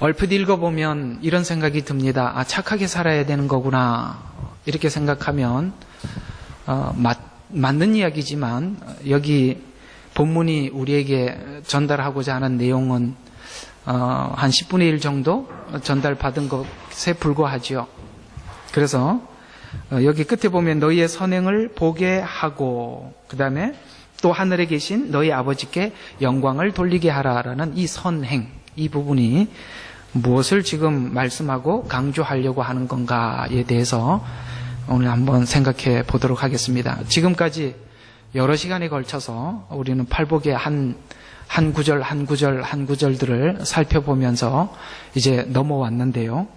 얼핏 읽어보면 이런 생각이 듭니다. 아, 착하게 살아야 되는 거구나. 이렇게 생각하면 맞는 이야기지만 여기 본문이 우리에게 전달하고자 하는 내용은 한 10분의 1 정도 전달받은 것에 불과하지요. 그래서 여기 끝에 보면 너희의 선행을 보게 하고 그 다음에 또 하늘에 계신 너희 아버지께 영광을 돌리게 하라라는 이 선행, 이 부분이 무엇을 지금 말씀하고 강조하려고 하는 건가에 대해서 오늘 한번 생각해 보도록 하겠습니다. 지금까지 여러 시간에 걸쳐서 우리는 팔복의 한 구절 한 구절들을 살펴보면서 이제 넘어왔는데요.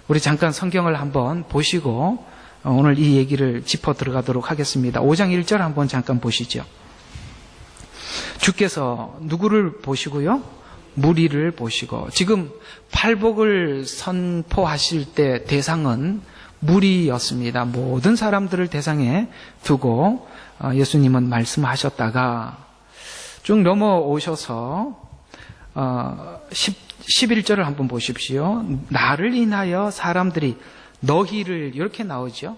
우리 잠깐 성경을 한번 보시고 오늘 이 얘기를 짚어 들어가도록 하겠습니다. 5장 1절 한번 잠깐 보시죠. 주께서 누구를 보시고요? 무리를 보시고, 지금 팔복을 선포하실 때 대상은 무리였습니다. 모든 사람들을 대상에 두고 예수님은 말씀하셨다가 쭉 넘어오셔서 11절을 한번 보십시오. 나를 인하여 사람들이 너희를, 이렇게 나오죠.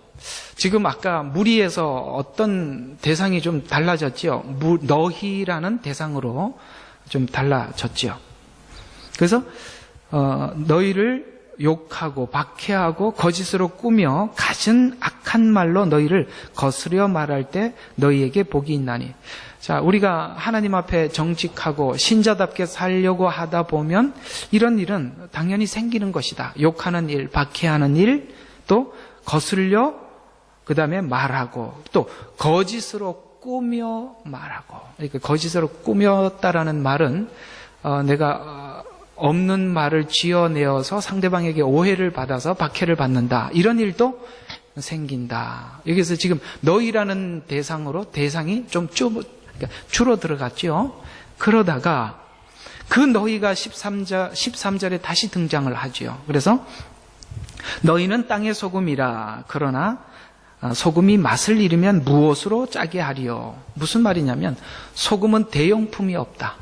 지금 아까 무리에서 어떤 대상이 좀 달라졌죠. 너희라는 대상으로 좀 달라졌죠. 그래서 너희를 욕하고 박해하고 거짓으로 꾸며 갖은 악한 말로 너희를 거스려 말할 때 너희에게 복이 있나니. 자, 우리가 하나님 앞에 정직하고 신자답게 살려고 하다 보면 이런 일은 당연히 생기는 것이다. 욕하는 일, 박해하는 일, 또 거슬려 그 다음에 말하고, 또 거짓으로 꾸며 말하고. 그러니까 거짓으로 꾸몄다라는 말은 내가 없는 말을 지어내어서 상대방에게 오해를 받아서 박해를 받는다. 이런 일도 생긴다. 여기서 지금 너희라는 대상으로 대상이 좀 줄어 들어갔죠. 그러다가 그 너희가 13절에 다시 등장을 하죠. 그래서 너희는 땅의 소금이라. 그러나 소금이 맛을 잃으면 무엇으로 짜게 하리요. 무슨 말이냐면 소금은 대용품이 없다.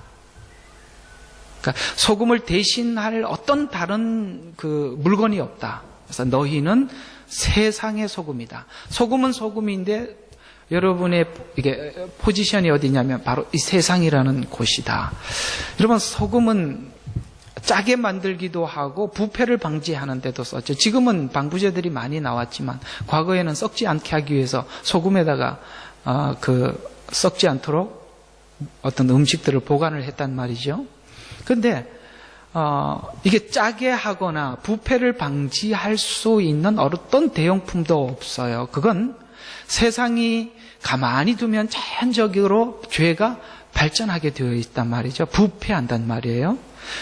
그러니까 소금을 대신할 어떤 다른 그 물건이 없다. 그래서 너희는 세상의 소금이다. 소금은 소금인데 여러분의 이게 포지션이 어디냐면 바로 이 세상이라는 곳이다. 여러분, 소금은 짜게 만들기도 하고 부패를 방지하는 데도 썼죠. 지금은 방부제들이 많이 나왔지만 과거에는 썩지 않게 하기 위해서 소금에다가 썩지 않도록 어떤 음식들을 보관을 했단 말이죠. 그런데 이게 짜게 하거나 부패를 방지할 수 있는 어떤 대용품도 없어요. 그건 세상이 가만히 두면 자연적으로 죄가 발전하게 되어 있단 말이죠. 부패한단 말이에요.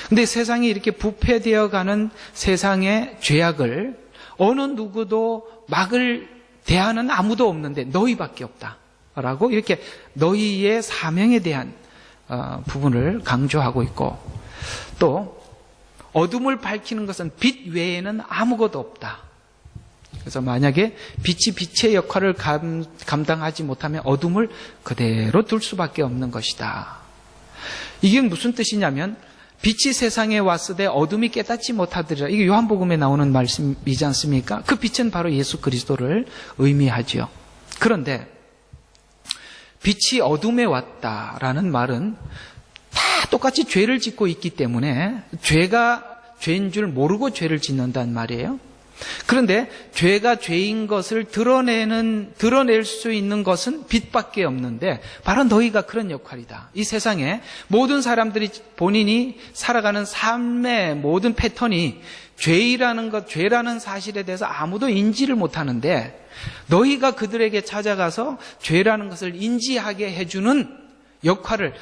근데 세상이 이렇게 부패되어 가는 세상의 죄악을 어느 누구도 막을 대안은 아무도 없는데 너희밖에 없다 라고 이렇게 너희의 사명에 대한 부분을 강조하고 있고, 또 어둠을 밝히는 것은 빛 외에는 아무것도 없다. 그래서 만약에 빛이 빛의 역할을 감당하지 못하면 어둠을 그대로 둘 수밖에 없는 것이다. 이게 무슨 뜻이냐면 빛이 세상에 왔을 때 어둠이 깨닫지 못하더라. 이게 요한복음에 나오는 말씀이지 않습니까? 그 빛은 바로 예수 그리스도를 의미하죠. 그런데 빛이 어둠에 왔다라는 말은 다 똑같이 죄를 짓고 있기 때문에 죄인 줄 모르고 죄를 짓는단 말이에요. 그런데 죄가 죄인 것을 드러낼 수 있는 것은 빛밖에 없는데 바로 너희가 그런 역할이다. 이 세상에 모든 사람들이 본인이 살아가는 삶의 모든 패턴이 죄라는 사실에 대해서 아무도 인지를 못하는데 너희가 그들에게 찾아가서 죄라는 것을 인지하게 해주는 역할을,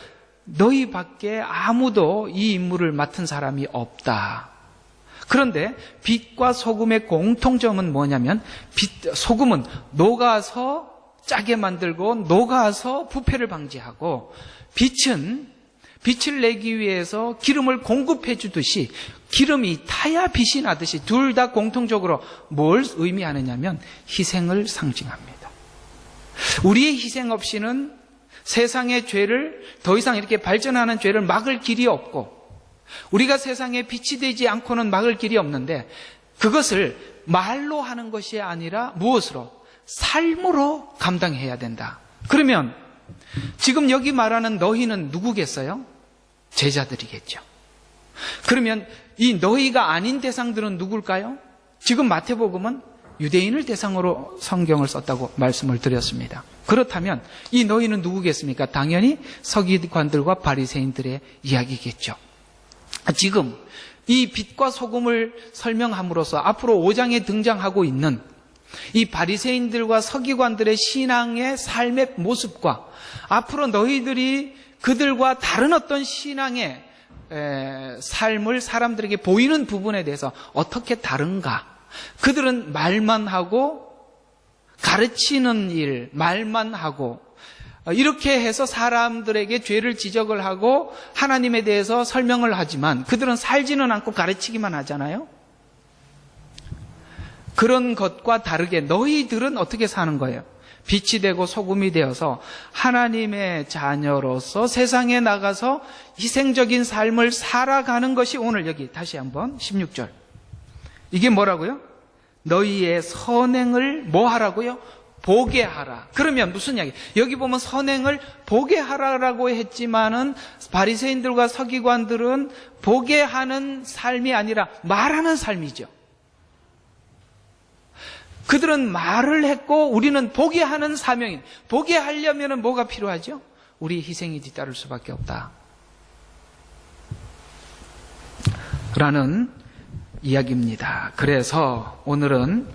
너희밖에 아무도 이 임무를 맡은 사람이 없다. 그런데 빛과 소금의 공통점은 뭐냐면 소금은 녹아서 짜게 만들고 녹아서 부패를 방지하고, 빛은 빛을 내기 위해서 기름을 공급해 주듯이 기름이 타야 빛이 나듯이 둘 다 공통적으로 뭘 의미하느냐면 희생을 상징합니다. 우리의 희생 없이는 세상의 죄를, 더 이상 이렇게 발전하는 죄를 막을 길이 없고, 우리가 세상에 빛이 되지 않고는 막을 길이 없는데 그것을 말로 하는 것이 아니라 무엇으로? 삶으로 감당해야 된다. 그러면 지금 여기 말하는 너희는 누구겠어요? 제자들이겠죠. 그러면 이 너희가 아닌 대상들은 누굴까요? 지금 마태복음은 유대인을 대상으로 성경을 썼다고 말씀을 드렸습니다. 그렇다면 이 너희는 누구겠습니까? 당연히 서기관들과 바리새인들의 이야기겠죠. 지금 이 빛과 소금을 설명함으로써 앞으로 5장에 등장하고 있는 이 바리새인들과 서기관들의 신앙의 삶의 모습과 앞으로 너희들이 그들과 다른 어떤 신앙의 삶을 사람들에게 보이는 부분에 대해서 어떻게 다른가? 그들은 말만 하고 가르치는 일, 말만 하고 이렇게 해서 사람들에게 죄를 지적을 하고 하나님에 대해서 설명을 하지만 그들은 살지는 않고 가르치기만 하잖아요. 그런 것과 다르게 너희들은 어떻게 사는 거예요? 빛이 되고 소금이 되어서 하나님의 자녀로서 세상에 나가서 희생적인 삶을 살아가는 것이 오늘 여기 다시 한번 16절. 이게 뭐라고요? 너희의 선행을 뭐 하라고요? 보게 하라. 그러면 무슨 이야기? 여기 보면 선행을 보게 하라라고 했지만은 바리새인들과 서기관들은 보게 하는 삶이 아니라 말하는 삶이죠. 그들은 말을 했고 우리는 보게 하는 사명인. 보게 하려면 뭐가 필요하죠? 우리 희생이 뒤따를 수밖에 없다. 라는 이야기입니다. 그래서 오늘은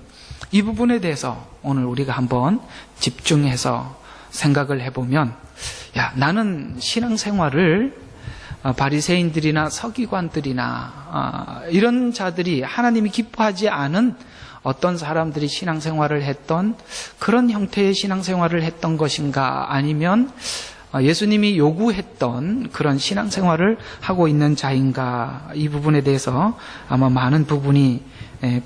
이 부분에 대해서 오늘 우리가 한번 집중해서 생각을 해보면 나는 신앙생활을 바리새인들이나 서기관들이나 이런 자들이 하나님이 기뻐하지 않은 어떤 사람들이 신앙생활을 했던 그런 형태의 신앙생활을 했던 것인가 아니면 예수님이 요구했던 그런 신앙생활을 하고 있는 자인가 이 부분에 대해서 아마 많은 부분이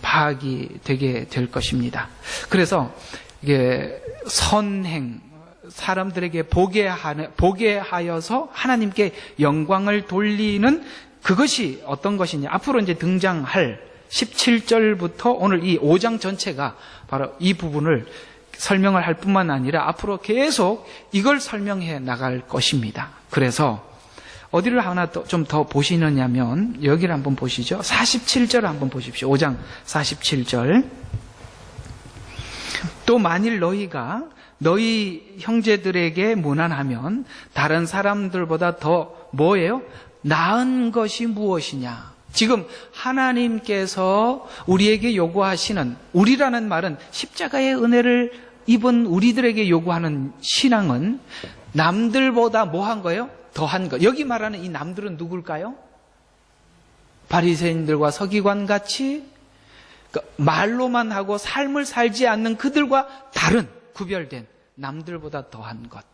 파악이 되게 될 것입니다. 그래서 이게 선행, 사람들에게 보게 하여서 하나님께 영광을 돌리는 그것이 어떤 것이냐. 앞으로 이제 등장할 17절부터 오늘 이 5장 전체가 바로 이 부분을 설명을 할 뿐만 아니라 앞으로 계속 이걸 설명해 나갈 것입니다. 그래서 어디를 하나 좀 더 보시느냐면 여기를 한번 보시죠. 47절 한번 보십시오. 5장 47절. 또 만일 너희가 너희 형제들에게 무난하면 다른 사람들보다 더 뭐예요? 나은 것이 무엇이냐? 지금 하나님께서 우리에게 요구하시는, 우리라는 말은 십자가의 은혜를 입은 우리들에게 요구하는 신앙은 남들보다 뭐한 거예요? 더한 것. 여기 말하는 이 남들은 누굴까요? 바리새인들과 서기관같이 말로만 하고 삶을 살지 않는 그들과 다른 구별된 남들보다 더한 것.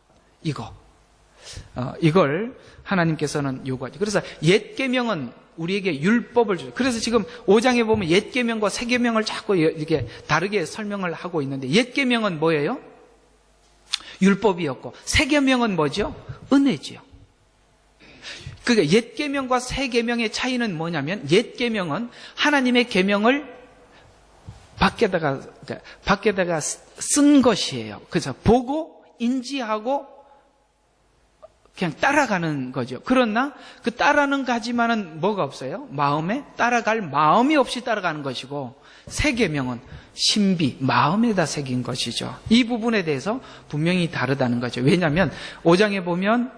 이걸 하나님께서는 요구하죠. 그래서 옛 계명은 우리에게 율법을 주죠. 그래서 지금 5장에 보면 옛 계명과 새 계명을 자꾸 이렇게 다르게 설명을 하고 있는데 옛 계명은 뭐예요? 율법이었고 새 계명은 뭐죠? 은혜지요. 그러니까 옛 계명과 새 계명의 차이는 뭐냐면 옛 계명은 하나님의 계명을 밖에다가 쓴 것이에요. 그래서 보고 인지하고 그냥 따라가는 거죠. 그러나 그 따라는 가지만은 뭐가 없어요? 마음에 따라갈 마음이 없이 따라가는 것이고 새 계명은 신비, 마음에다 새긴 것이죠. 이 부분에 대해서 분명히 다르다는 거죠. 왜냐하면 5장에 보면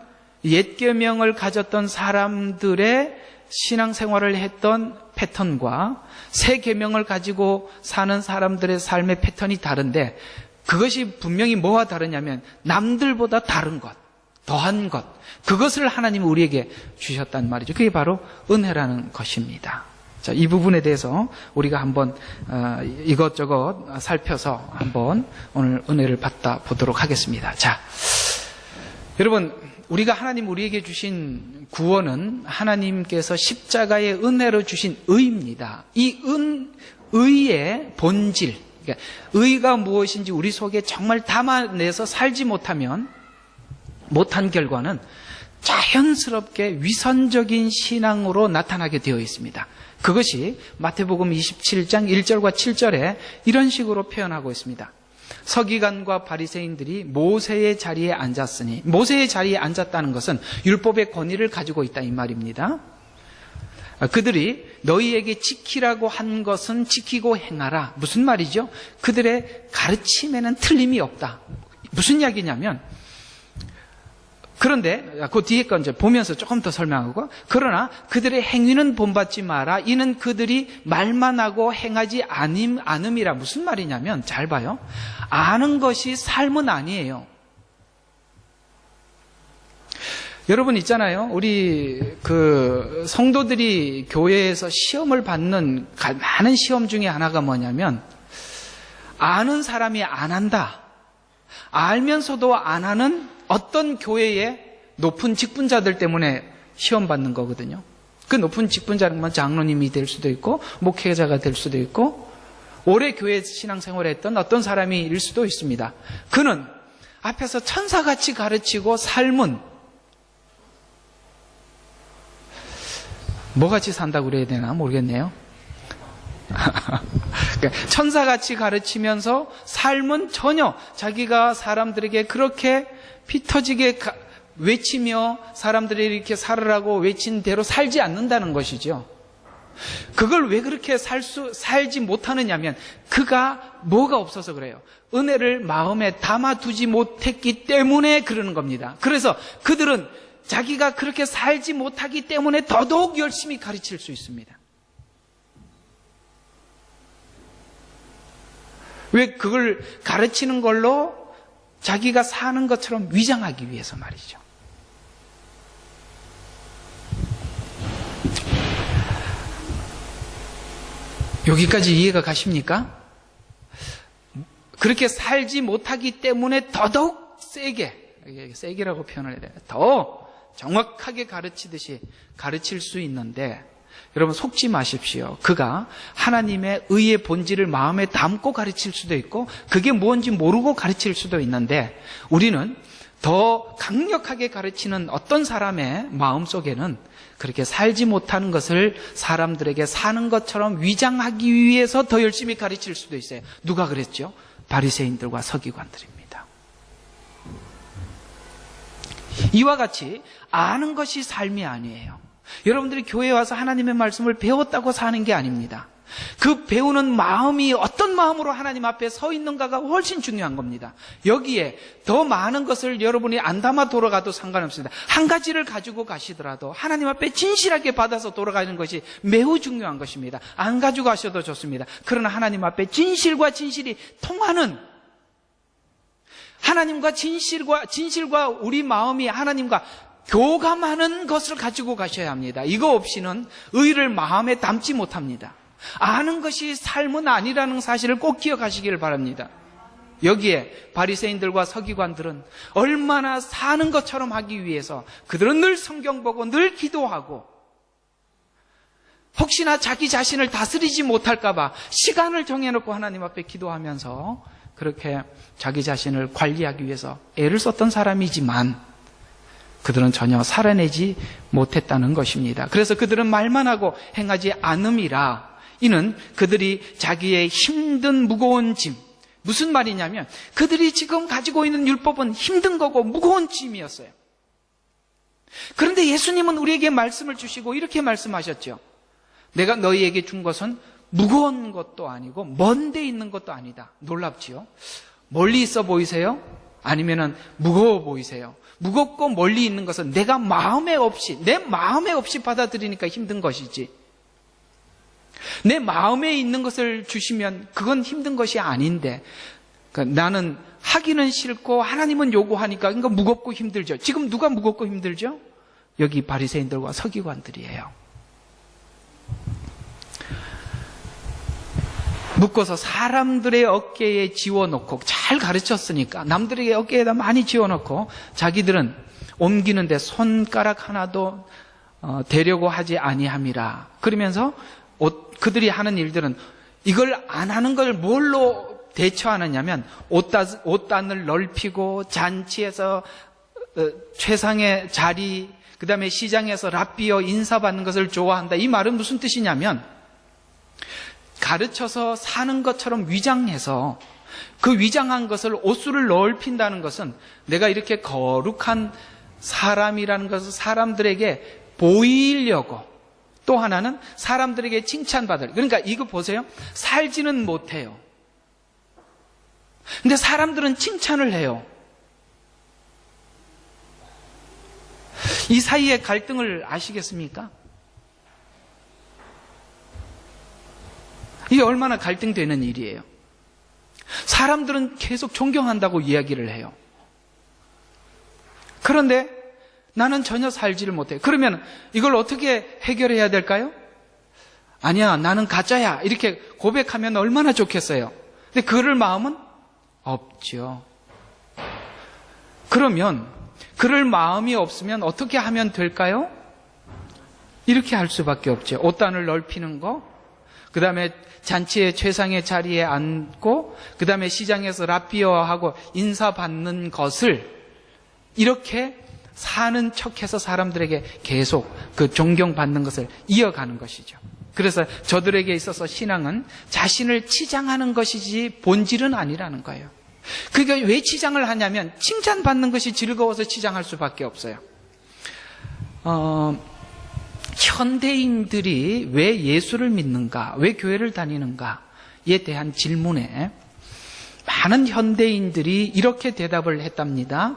옛 계명을 가졌던 사람들의 신앙생활을 했던 패턴과 새 계명을 가지고 사는 사람들의 삶의 패턴이 다른데 그것이 분명히 뭐와 다르냐면 남들보다 다른 것, 더한 것, 그것을 하나님이 우리에게 주셨단 말이죠. 그게 바로 은혜라는 것입니다. 자, 이 부분에 대해서 우리가 한번 이것저것 살펴서 한번 오늘 은혜를 받다 보도록 하겠습니다. 자, 여러분, 우리가 하나님 우리에게 주신 구원은 하나님께서 십자가의 은혜로 주신 의입니다. 이 의의 본질, 그러니까 의가 무엇인지 우리 속에 정말 담아내서 살지 못한 결과는 자연스럽게 위선적인 신앙으로 나타나게 되어 있습니다. 그것이 마태복음 27장 1절과 7절에 이런 식으로 표현하고 있습니다. 서기관과 바리새인들이 모세의 자리에 앉았으니, 모세의 자리에 앉았다는 것은 율법의 권위를 가지고 있다 이 말입니다. 그들이 너희에게 지키라고 한 것은 지키고 행하라. 무슨 말이죠? 그들의 가르침에는 틀림이 없다. 무슨 이야기냐면, 그런데 그 뒤에 거 이제 보면서 조금 더 설명하고, 그러나 그들의 행위는 본받지 마라. 이는 그들이 말만 하고 행하지 않음이라. 무슨 말이냐면, 잘 봐요. 아는 것이 삶은 아니에요. 여러분 있잖아요. 우리 성도들이 교회에서 시험을 받는 많은 시험 중에 하나가 뭐냐면, 아는 사람이 안 한다. 알면서도 안 하는 어떤 교회의 높은 직분자들 때문에 시험 받는 거거든요. 그 높은 직분자는 장로님이 될 수도 있고, 목회자가 될 수도 있고, 오래 교회 신앙생활을 했던 어떤 사람일 수도 있습니다. 그는 앞에서 천사같이 가르치고 삶은 뭐같이 산다고 그래야 되나 모르겠네요. 천사같이 가르치면서 삶은 전혀 자기가 사람들에게 그렇게 피 터지게 외치며 사람들이 이렇게 살으라고 외친 대로 살지 않는다는 것이죠. 그걸 왜 그렇게 살지 못하느냐면 그가 뭐가 없어서 그래요. 은혜를 마음에 담아두지 못했기 때문에 그러는 겁니다. 그래서 그들은 자기가 그렇게 살지 못하기 때문에 더더욱 열심히 가르칠 수 있습니다. 왜 그걸 가르치는 걸로 자기가 사는 것처럼 위장하기 위해서 말이죠. 여기까지 이해가 가십니까? 그렇게 살지 못하기 때문에 더더욱 세게라고 표현을 해야 돼요. 더 정확하게 가르치듯이 가르칠 수 있는데, 여러분 속지 마십시오. 그가 하나님의 의의 본질을 마음에 담고 가르칠 수도 있고 그게 뭔지 모르고 가르칠 수도 있는데, 우리는 더 강력하게 가르치는 어떤 사람의 마음속에는 그렇게 살지 못하는 것을 사람들에게 사는 것처럼 위장하기 위해서 더 열심히 가르칠 수도 있어요. 누가 그랬죠? 바리새인들과 서기관들입니다. 이와 같이 아는 것이 삶이 아니에요. 여러분들이 교회에 와서 하나님의 말씀을 배웠다고 사는 게 아닙니다. 그 배우는 마음이 어떤 마음으로 하나님 앞에 서 있는가가 훨씬 중요한 겁니다. 여기에 더 많은 것을 여러분이 안 담아 돌아가도 상관없습니다. 한 가지를 가지고 가시더라도 하나님 앞에 진실하게 받아서 돌아가는 것이 매우 중요한 것입니다. 안 가지고 가셔도 좋습니다. 그러나 하나님 앞에 진실과 진실이 통하는, 하나님과 진실과 우리 마음이 하나님과 교감하는 것을 가지고 가셔야 합니다. 이거 없이는 의를 마음에 담지 못합니다. 아는 것이 삶은 아니라는 사실을 꼭 기억하시기를 바랍니다. 여기에 바리새인들과 서기관들은 얼마나 사는 것처럼 하기 위해서 그들은 늘 성경 보고 늘 기도하고, 혹시나 자기 자신을 다스리지 못할까 봐 시간을 정해놓고 하나님 앞에 기도하면서 그렇게 자기 자신을 관리하기 위해서 애를 썼던 사람이지만 그들은 전혀 살아내지 못했다는 것입니다. 그래서 그들은 말만 하고 행하지 않음이라. 이는 그들이 자기의 힘든 무거운 짐, 무슨 말이냐면 그들이 지금 가지고 있는 율법은 힘든 거고 무거운 짐이었어요. 그런데 예수님은 우리에게 말씀을 주시고 이렇게 말씀하셨죠. 내가 너희에게 준 것은 무거운 것도 아니고 먼 데 있는 것도 아니다. 놀랍지요? 멀리 있어 보이세요? 아니면은 무거워 보이세요? 무겁고 멀리 있는 것은 내 마음에 없이 받아들이니까 힘든 것이지, 내 마음에 있는 것을 주시면 그건 힘든 것이 아닌데, 그러니까 나는 하기는 싫고 하나님은 요구하니까 그러니까 무겁고 힘들죠. 지금 누가 무겁고 힘들죠? 여기 바리새인들과 서기관들이에요. 묶어서 사람들의 어깨에 지워놓고, 잘 가르쳤으니까 남들에게 어깨에다 많이 지워놓고 자기들은 옮기는데 손가락 하나도 대려고 하지 아니함이라. 그러면서 그들이 하는 일들은, 이걸 안 하는 걸 뭘로 대처하느냐면 옷단을 넓히고 잔치에서 최상의 자리, 그 다음에 시장에서 랍비어 인사받는 것을 좋아한다. 이 말은 무슨 뜻이냐면 가르쳐서 사는 것처럼 위장해서 그 위장한 것을 옷수를 넓힌다는 것은 내가 이렇게 거룩한 사람이라는 것을 사람들에게 보이려고, 또 하나는 사람들에게 칭찬받을. 그러니까 이거 보세요. 살지는 못해요. 근데 사람들은 칭찬을 해요. 이 사이의 갈등을 아시겠습니까? 이게 얼마나 갈등되는 일이에요. 사람들은 계속 존경한다고 이야기를 해요. 그런데 나는 전혀 살지를 못해요. 그러면 이걸 어떻게 해결해야 될까요? 아니야, 나는 가짜야. 이렇게 고백하면 얼마나 좋겠어요. 근데 그럴 마음은 없죠. 그러면 그럴 마음이 없으면 어떻게 하면 될까요? 이렇게 할 수밖에 없죠. 옷단을 넓히는 거, 그 다음에 잔치의 최상의 자리에 앉고, 그 다음에 시장에서 랍비어하고 인사받는 것을 이렇게 사는 척해서 사람들에게 계속 그 존경받는 것을 이어가는 것이죠. 그래서 저들에게 있어서 신앙은 자신을 치장하는 것이지 본질은 아니라는 거예요. 그게 왜 치장을 하냐면 칭찬받는 것이 즐거워서 치장할 수밖에 없어요. 현대인들이 왜 예수를 믿는가, 왜 교회를 다니는가에 대한 질문에 많은 현대인들이 이렇게 대답을 했답니다.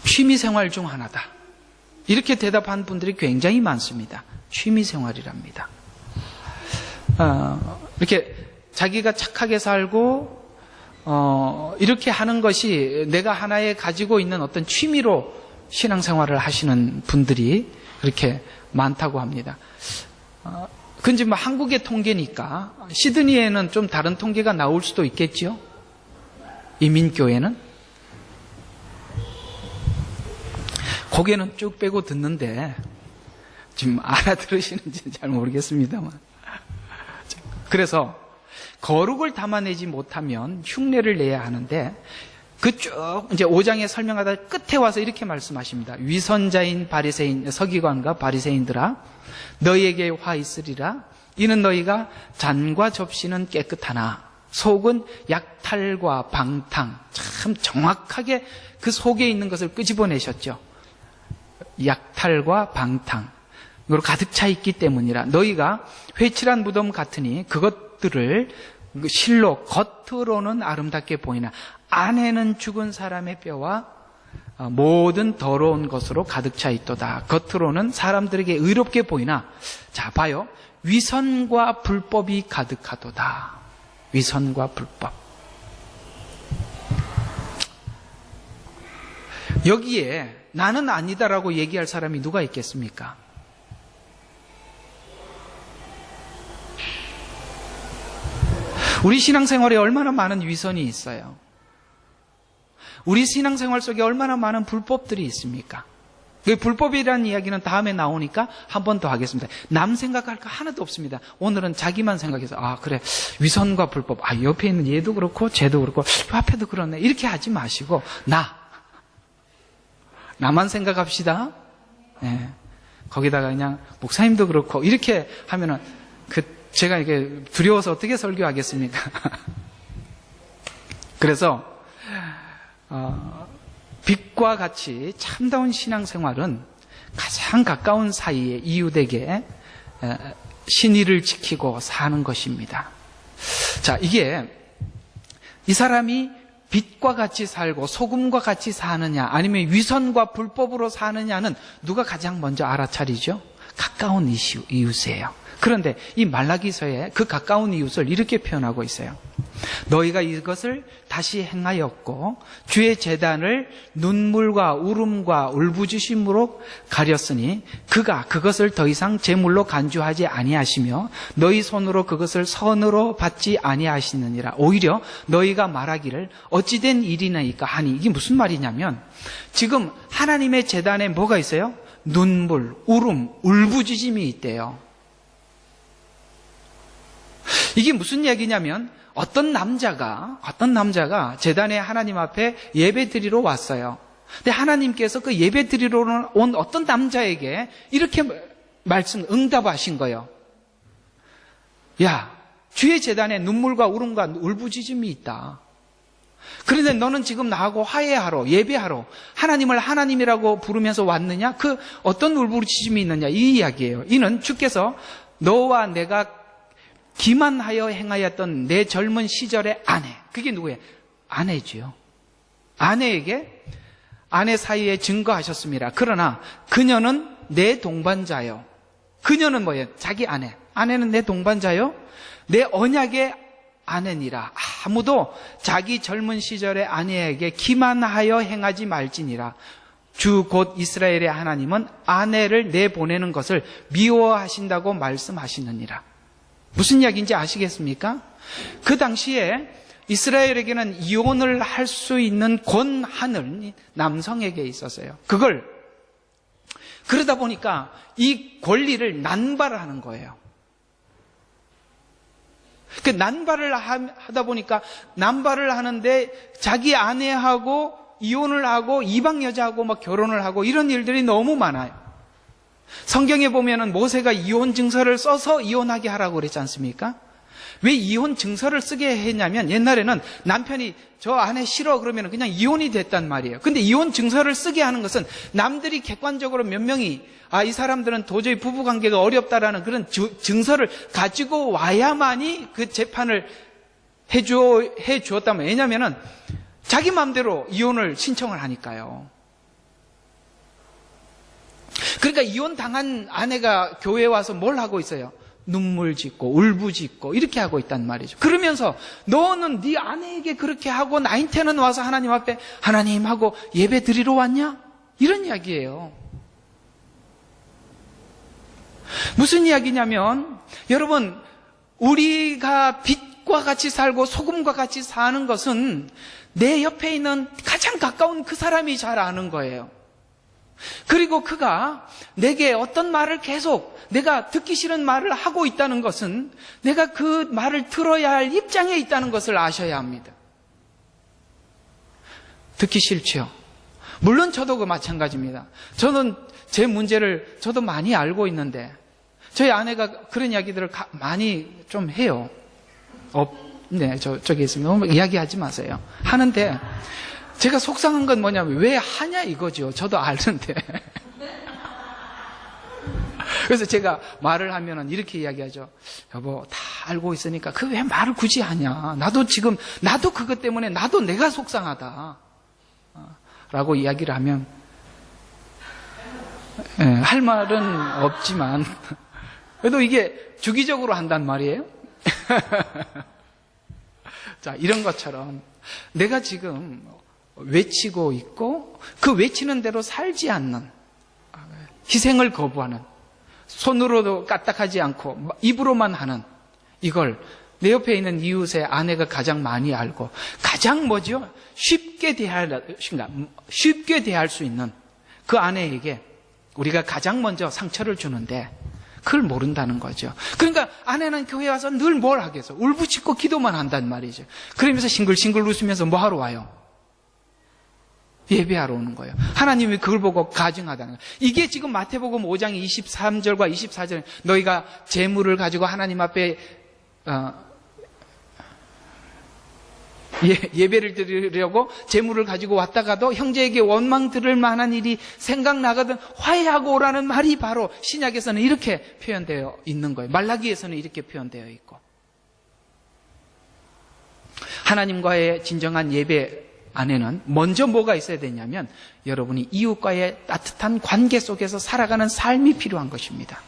취미생활 중 하나다. 이렇게 대답한 분들이 굉장히 많습니다. 취미생활이랍니다. 이렇게 자기가 착하게 살고 이렇게 하는 것이 내가 하나에 가지고 있는 어떤 취미로 신앙생활을 하시는 분들이 그렇게 많다고 합니다. 그건 지금 한국의 통계니까 시드니에는 좀 다른 통계가 나올 수도 있겠죠. 이민교회는 고개는 쭉 빼고 듣는데 지금 알아들으시는지는 잘 모르겠습니다만, 그래서 거룩을 담아내지 못하면 흉내를 내야 하는데 그쭉 이제 5장에 설명하다 끝에 와서 이렇게 말씀하십니다. 위선자인 바리새인, 서기관과 바리새인들아, 너희에게 화 있으리라. 이는 너희가 잔과 접시는 깨끗하나 속은 약탈과 방탕. 참 정확하게 그 속에 있는 것을 끄집어내셨죠. 약탈과 방탕, 이로 가득 차 있기 때문이라. 너희가 회칠한 무덤 같으니 그것들을 실로 겉으로는 아름답게 보이나 안에는 죽은 사람의 뼈와 모든 더러운 것으로 가득 차 있도다. 겉으로는 사람들에게 의롭게 보이나, 자 봐요, 위선과 불법이 가득하도다. 위선과 불법. 여기에 나는 아니다라고 얘기할 사람이 누가 있겠습니까? 우리 신앙생활에 얼마나 많은 위선이 있어요. 우리 신앙생활 속에 얼마나 많은 불법들이 있습니까? 그 불법이라는 이야기는 다음에 나오니까 한 번 더 하겠습니다. 남 생각할 거 하나도 없습니다. 오늘은 자기만 생각해서 그래, 위선과 불법, 옆에 있는 얘도 그렇고 쟤도 그렇고 앞에도 그렇네, 이렇게 하지 마시고 나만 생각합시다. 네. 거기다가 그냥 목사님도 그렇고 이렇게 하면은 제가 이게 두려워서 어떻게 설교하겠습니까? 그래서 빛과 같이 참다운 신앙생활은 가장 가까운 사이에 이웃에게 신의를 지키고 사는 것입니다. 자, 이게 이 사람이 빛과 같이 살고 소금과 같이 사느냐, 아니면 위선과 불법으로 사느냐는 누가 가장 먼저 알아차리죠? 가까운 이웃이에요. 그런데 이 말라기서에 그 가까운 이웃을 이렇게 표현하고 있어요. 너희가 이것을 다시 행하였고 주의 제단을 눈물과 울음과 울부짖음으로 가렸으니 그가 그것을 더 이상 제물로 간주하지 아니하시며 너희 손으로 그것을 선으로 받지 아니하시느니라. 오히려 너희가 말하기를 어찌된 일이나이까 하니, 이게 무슨 말이냐면 지금 하나님의 제단에 뭐가 있어요? 눈물, 울음, 울부짖음이 있대요. 이게 무슨 이야기냐면 어떤 남자가 제단에 하나님 앞에 예배 드리러 왔어요. 근데 하나님께서 그 예배 드리러 온 어떤 남자에게 이렇게 응답하신 거예요. 야, 주의 제단에 눈물과 울음과 울부짖음이 있다. 그런데 너는 지금 나하고 화해하러, 예배하러 하나님을 하나님이라고 부르면서 왔느냐? 그 어떤 울부짖음이 있느냐? 이 이야기예요. 이는 주께서 너와 내가 기만하여 행하였던 내 젊은 시절의 아내, 그게 누구예요? 아내지요. 아내에게 아내 사이에 증거하셨습니다. 그러나 그녀는 내 동반자요. 그녀는 뭐예요? 자기 아내. 아내는 내 동반자요. 내 언약의 아내니라. 아무도 자기 젊은 시절의 아내에게 기만하여 행하지 말지니라. 주 곧 이스라엘의 하나님은 아내를 내보내는 것을 미워하신다고 말씀하시느니라. 무슨 이야기인지 아시겠습니까? 그 당시에 이스라엘에게는 이혼을 할 수 있는 권한은 남성에게 있었어요. 그러다 보니까 이 권리를 난발하는 거예요. 그 난발을 하다 보니까 난발을 하는데 자기 아내하고 이혼을 하고 이방 여자하고 막 결혼을 하고 이런 일들이 너무 많아요. 성경에 보면은 모세가 이혼 증서를 써서 이혼하게 하라고 그랬지 않습니까? 왜 이혼 증서를 쓰게 했냐면 옛날에는 남편이 저 아내 싫어 그러면 그냥 이혼이 됐단 말이에요. 근데 이혼 증서를 쓰게 하는 것은 남들이 객관적으로 몇 명이 이 사람들은 도저히 부부관계가 어렵다라는 그런 증서를 가지고 와야만이 그 재판을 해 주었다면, 왜냐면은 자기 마음대로 이혼을 신청을 하니까요. 그러니까 이혼 당한 아내가 교회에 와서 뭘 하고 있어요? 눈물 짓고 울부짖고 이렇게 하고 있단 말이죠. 그러면서 너는 네 아내에게 그렇게 하고 나한테는 와서 하나님 앞에 하나님 하고 예배 드리러 왔냐? 이런 이야기예요. 무슨 이야기냐면 여러분, 우리가 빛과 같이 살고 소금과 같이 사는 것은 내 옆에 있는 가장 가까운 그 사람이 잘 아는 거예요. 그리고 그가 내게 어떤 말을 계속 내가 듣기 싫은 말을 하고 있다는 것은 내가 그 말을 들어야 할 입장에 있다는 것을 아셔야 합니다. 듣기 싫죠. 물론 저도 그 마찬가지입니다. 저는 제 문제를 저도 많이 알고 있는데 저희 아내가 그런 이야기들을 많이 좀 해요. 네, 저기 있으면 이야기하지 마세요. 하는데 제가 속상한 건 뭐냐면 왜 하냐 이거죠. 저도 아는데. 그래서 제가 말을 하면은 이렇게 이야기하죠. 여보, 다 알고 있으니까 그 왜 말을 굳이 하냐. 나도 그것 때문에 나도 내가 속상하다. 라고 이야기를 하면 할 말은 없지만 그래도 이게 주기적으로 한단 말이에요. 자, 이런 것처럼 내가 지금 외치고 있고 그 외치는 대로 살지 않는, 희생을 거부하는, 손으로도 까딱하지 않고 입으로만 하는, 이걸 내 옆에 있는 이웃의 아내가 가장 많이 알고 가장 쉽게 대할 수 있는 그 아내에게 우리가 가장 먼저 상처를 주는데 그걸 모른다는 거죠. 그러니까 아내는 교회 와서 늘 뭘 하겠어? 울부짖고 기도만 한단 말이죠. 그러면서 싱글싱글 웃으면서 뭐 하러 와요? 예배하러 오는 거예요. 하나님이 그걸 보고 가증하다는 거예요. 이게 지금 마태복음 5장 23절과 24절, 너희가 재물을 가지고 하나님 앞에 예배를 드리려고 재물을 가지고 왔다가도 형제에게 원망 들을 만한 일이 생각나거든 화해하고 오라는 말이 바로 신약에서는 이렇게 표현되어 있는 거예요. 말라기에서는 이렇게 표현되어 있고, 하나님과의 진정한 예배 안에는 먼저 뭐가 있어야 되냐면 여러분이 이웃과의 따뜻한 관계 속에서 살아가는 삶이 필요한 것입니다.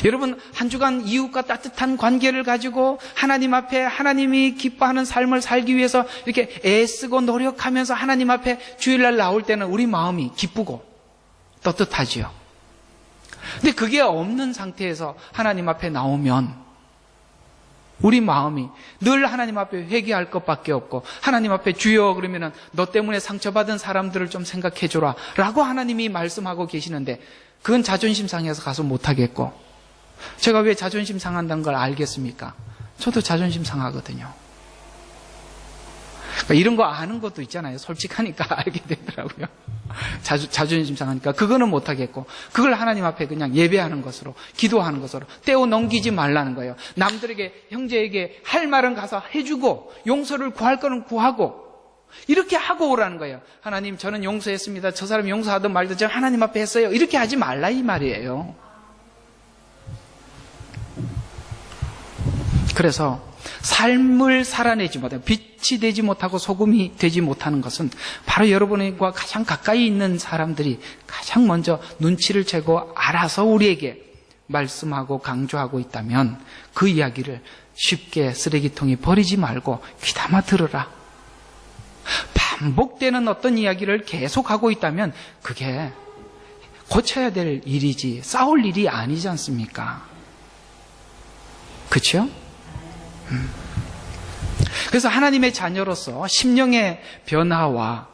여러분, 한 주간 이웃과 따뜻한 관계를 가지고 하나님 앞에 하나님이 기뻐하는 삶을 살기 위해서 이렇게 애쓰고 노력하면서 하나님 앞에 주일날 나올 때는 우리 마음이 기쁘고 떳떳하지요. 근데 그게 없는 상태에서 하나님 앞에 나오면 우리 마음이 늘 하나님 앞에 회개할 것밖에 없고, 하나님 앞에 주여 그러면은 너 때문에 상처받은 사람들을 좀 생각해 줘라 라고 하나님이 말씀하고 계시는데 그건 자존심 상해서 가서 못하겠고, 제가 왜 자존심 상한다는 걸 알겠습니까? 저도 자존심 상하거든요. 그러니까 이런 거 아는 것도 있잖아요. 솔직하니까 알게 되더라고요. 자존심 상하니까 그거는 못하겠고, 그걸 하나님 앞에 그냥 예배하는 것으로, 기도하는 것으로 떼어 넘기지 말라는 거예요. 남들에게, 형제에게 할 말은 가서 해주고, 용서를 구할 거는 구하고, 이렇게 하고 오라는 거예요. 하나님, 저는 용서했습니다. 저 사람 용서하든 말든 제가 하나님 앞에 했어요. 이렇게 하지 말라 이 말이에요. 그래서 삶을 살아내지 못하고, 빛이 되지 못하고 소금이 되지 못하는 것은 바로 여러분과 가장 가까이 있는 사람들이 가장 먼저 눈치를 채고 알아서 우리에게 말씀하고 강조하고 있다면, 그 이야기를 쉽게 쓰레기통에 버리지 말고 귀담아 들으라. 반복되는 어떤 이야기를 계속하고 있다면 그게 고쳐야 될 일이지 싸울 일이 아니지 않습니까? 그렇죠? 그래서 하나님의 자녀로서 심령의 변화와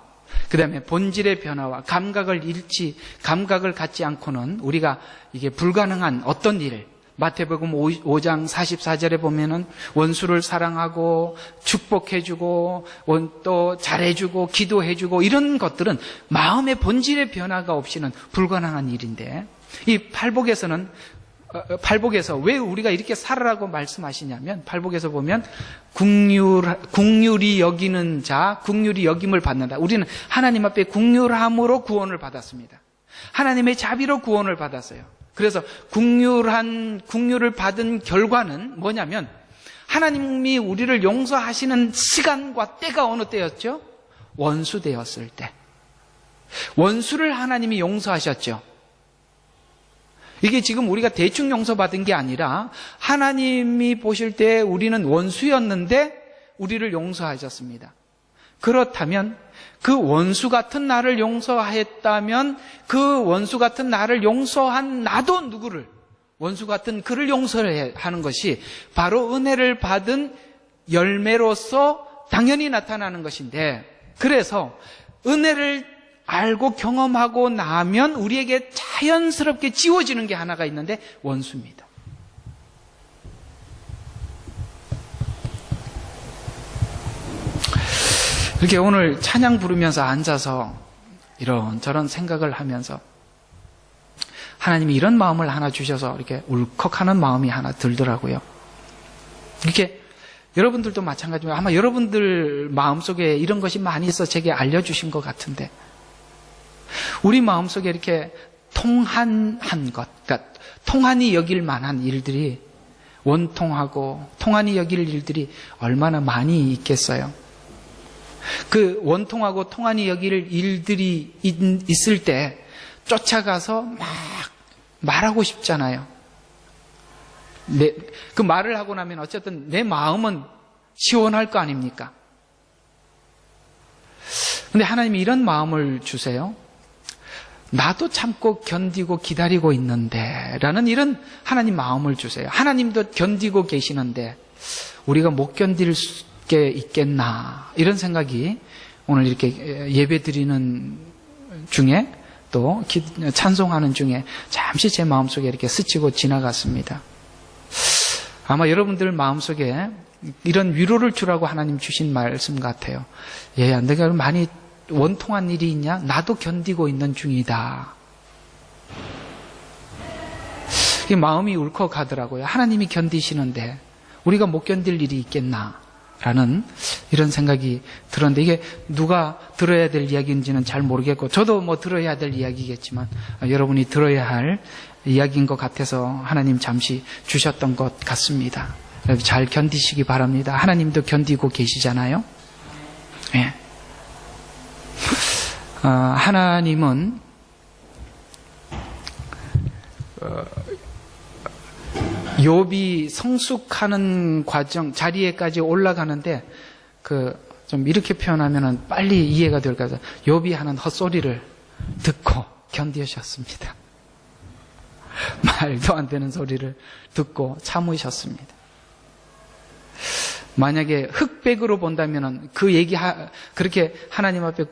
그 다음에 본질의 변화와 감각을 갖지 않고는 우리가 이게 불가능한 어떤 일, 마태복음 5장 44절에 보면은 원수를 사랑하고 축복해주고 또 잘해주고 기도해주고 이런 것들은 마음의 본질의 변화가 없이는 불가능한 일인데, 이 팔복에서 왜 우리가 이렇게 살아라고 말씀하시냐면, 팔복에서 보면 국률이 여기는 자 국률이 여김을 받는다. 우리는 하나님 앞에 국률함으로 구원을 받았습니다. 하나님의 자비로 구원을 받았어요. 그래서 국률을 받은 결과는 뭐냐면, 하나님이 우리를 용서하시는 시간과 때가 어느 때였죠? 원수 되었을 때. 원수를 하나님이 용서하셨죠. 이게 지금 우리가 대충 용서받은 게 아니라 하나님이 보실 때 우리는 원수였는데 우리를 용서하셨습니다. 그렇다면 그 원수 같은 나를 용서했다면 그 원수 같은 나를 용서한 나도 누구를, 원수 같은 그를 용서하는 것이 바로 은혜를 받은 열매로서 당연히 나타나는 것인데, 그래서 은혜를 알고 경험하고 나면 우리에게 자연스럽게 지워지는 게 하나가 있는데 원수입니다. 이렇게 오늘 찬양 부르면서 앉아서 이런저런 생각을 하면서 하나님이 이런 마음을 하나 주셔서 이렇게 울컥하는 마음이 하나 들더라고요. 이렇게 여러분들도 마찬가지로 아마 여러분들 마음속에 이런 것이 많이 있어 제게 알려주신 것 같은데, 우리 마음속에 이렇게 통한한 것, 그러니까 통한이 여길 만한 일들이, 원통하고 통한이 여길 일들이 얼마나 많이 있겠어요. 그 원통하고 통한이 여길 일들이 있을 때 쫓아가서 막 말하고 싶잖아요. 그 말을 하고 나면 어쨌든 내 마음은 시원할 거 아닙니까? 근데 하나님이 이런 마음을 주세요. 나도 참고 견디고 기다리고 있는데 라는 이런 하나님 마음을 주세요. 하나님도 견디고 계시는데 우리가 못 견딜 게 있겠나, 이런 생각이 오늘 이렇게 예배 드리는 중에 또 찬송하는 중에 잠시 제 마음속에 이렇게 스치고 지나갔습니다. 아마 여러분들 마음속에 이런 위로를 주라고 하나님 주신 말씀 같아요. 얘야, 내가 많이 원통한 일이 있냐? 나도 견디고 있는 중이다. 이 마음이 울컥하더라고요. 하나님이 견디시는데 우리가 못 견딜 일이 있겠나? 라는 이런 생각이 들었는데, 이게 누가 들어야 될 이야기인지는 잘 모르겠고, 저도 뭐 들어야 될 이야기겠지만 여러분이 들어야 할 이야기인 것 같아서 하나님 잠시 주셨던 것 같습니다. 잘 견디시기 바랍니다. 하나님도 견디고 계시잖아요. 네. 하나님은 욥이 성숙하는 과정, 자리에까지 올라가는데 좀 이렇게 표현하면 빨리 이해가 될 것 같아요. 욥이 하는 헛소리를 듣고 견디셨습니다. 말도 안 되는 소리를 듣고 참으셨습니다. 만약에 흑백으로 본다면 그 얘기 그렇게 하나님 앞에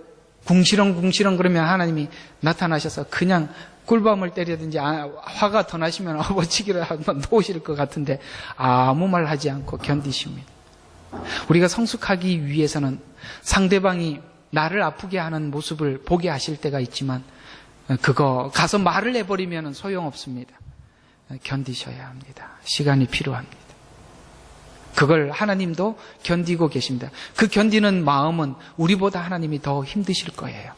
궁시렁궁시렁 그러면 하나님이 나타나셔서 그냥 꿀밤을 때리든지 화가 더 나시면 아버지기를 한번 놓으실 것 같은데 아무 말 하지 않고 견디십니다. 우리가 성숙하기 위해서는 상대방이 나를 아프게 하는 모습을 보게 하실 때가 있지만 그거 가서 말을 해버리면 소용없습니다. 견디셔야 합니다. 시간이 필요합니다. 그걸 하나님도 견디고 계십니다. 그 견디는 마음은 우리보다 하나님이 더 힘드실 거예요.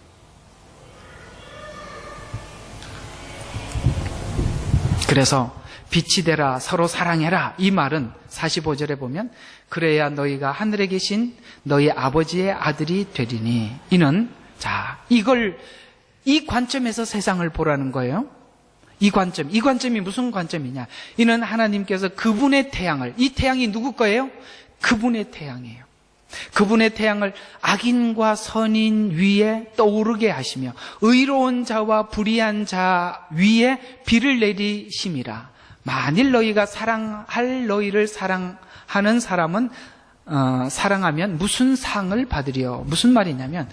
그래서 빛이 되라 서로 사랑해라 이 말은 45절에 보면 그래야 너희가 하늘에 계신 너희 아버지의 아들이 되리니 이는 이 관점에서 세상을 보라는 거예요. 이 관점이 무슨 관점이냐? 이는 하나님께서 그분의 태양을, 이 태양이 누구 거예요? 그분의 태양이에요. 그분의 태양을 악인과 선인 위에 떠오르게 하시며 의로운 자와 불의한 자 위에 비를 내리심이라. 만일 너희가 사랑할 너희를 사랑하는 사람은 사랑하면 무슨 상을 받으리요? 무슨 말이냐면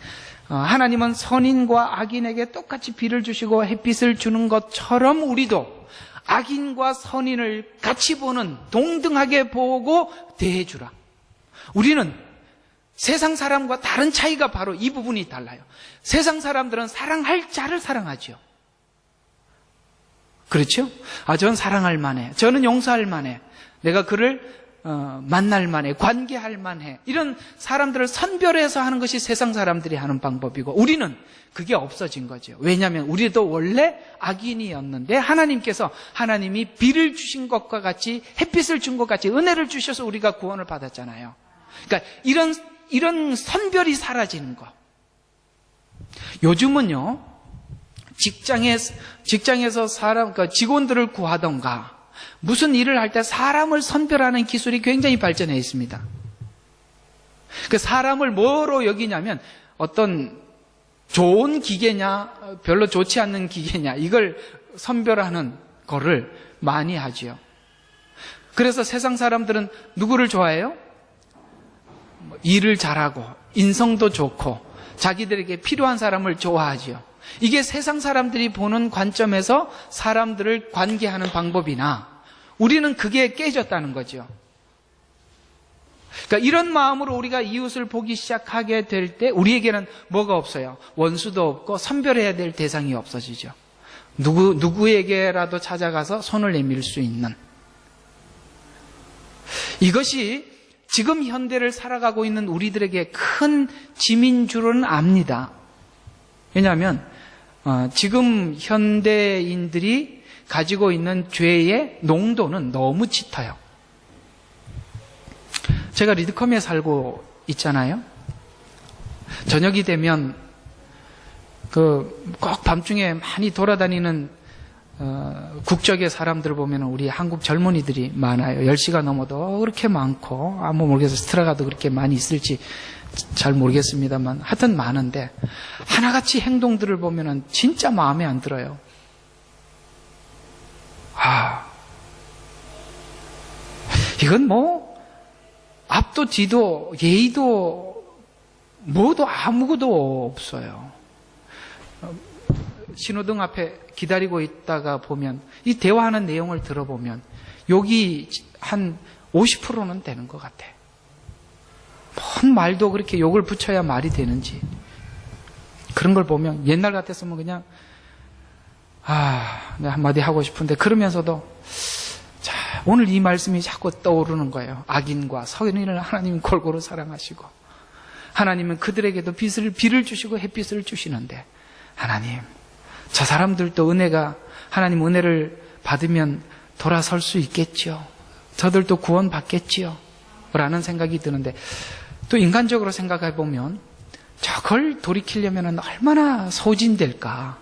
하나님은 선인과 악인에게 똑같이 비를 주시고 햇빛을 주는 것처럼 우리도 악인과 선인을 같이 보는, 동등하게 보고 대해주라. 우리는 세상 사람과 다른 차이가 바로 이 부분이 달라요. 세상 사람들은 사랑할 자를 사랑하죠. 그렇죠? 저는 사랑할 만해. 저는 용서할 만해. 내가 그를 만날 만해. 관계할 만해. 이런 사람들을 선별해서 하는 것이 세상 사람들이 하는 방법이고 우리는 그게 없어진 거죠. 왜냐하면 우리도 원래 악인이었는데 하나님이 비를 주신 것과 같이 햇빛을 준 것 같이 은혜를 주셔서 우리가 구원을 받았잖아요. 그러니까 이런 선별이 사라지는 거. 요즘은요, 직장에서 직원들을 구하던가, 무슨 일을 할 때 사람을 선별하는 기술이 굉장히 발전해 있습니다. 그 사람을 뭐로 여기냐면, 어떤 좋은 기계냐, 별로 좋지 않는 기계냐, 이걸 선별하는 거를 많이 하지요. 그래서 세상 사람들은 누구를 좋아해요? 일을 잘하고 인성도 좋고 자기들에게 필요한 사람을 좋아하지요. 이게 세상 사람들이 보는 관점에서 사람들을 관계하는 방법이나 우리는 그게 깨졌다는 거죠. 그러니까 이런 마음으로 우리가 이웃을 보기 시작하게 될 때 우리에게는 뭐가 없어요? 원수도 없고 선별해야 될 대상이 없어지죠. 누구에게라도 찾아가서 손을 내밀 수 있는, 이것이 지금 현대를 살아가고 있는 우리들에게 큰 짐인 줄은 압니다. 왜냐하면 지금 현대인들이 가지고 있는 죄의 농도는 너무 짙어요. 제가 리드컴에 살고 있잖아요. 저녁이 되면 꼭 밤중에 많이 돌아다니는 국적의 사람들 보면 우리 한국 젊은이들이 많아요. 10시가 넘어도 그렇게 많고, 뭐 모르겠어요. 스트라가도 그렇게 많이 있을지 잘 모르겠습니다만 하여튼 많은데 하나같이 행동들을 보면 진짜 마음에 안 들어요. 이건 뭐 앞도 뒤도 예의도 뭐도 아무것도 없어요. 신호등 앞에 기다리고 있다가 보면, 이 대화하는 내용을 들어보면 욕이 한 50%는 되는 것 같아. 뭔 말도 그렇게 욕을 붙여야 말이 되는지. 그런 걸 보면 옛날 같았으면 그냥 내가 한마디 하고 싶은데, 그러면서도 오늘 이 말씀이 자꾸 떠오르는 거예요. 악인과 선인을 하나님은 골고루 사랑하시고 하나님은 그들에게도 비를 주시고 햇빛을 주시는데, 하나님, 저 사람들도 하나님 은혜를 받으면 돌아설 수 있겠지요. 저들도 구원 받겠지요. 라는 생각이 드는데, 또 인간적으로 생각해 보면 저걸 돌이키려면 얼마나 소진될까.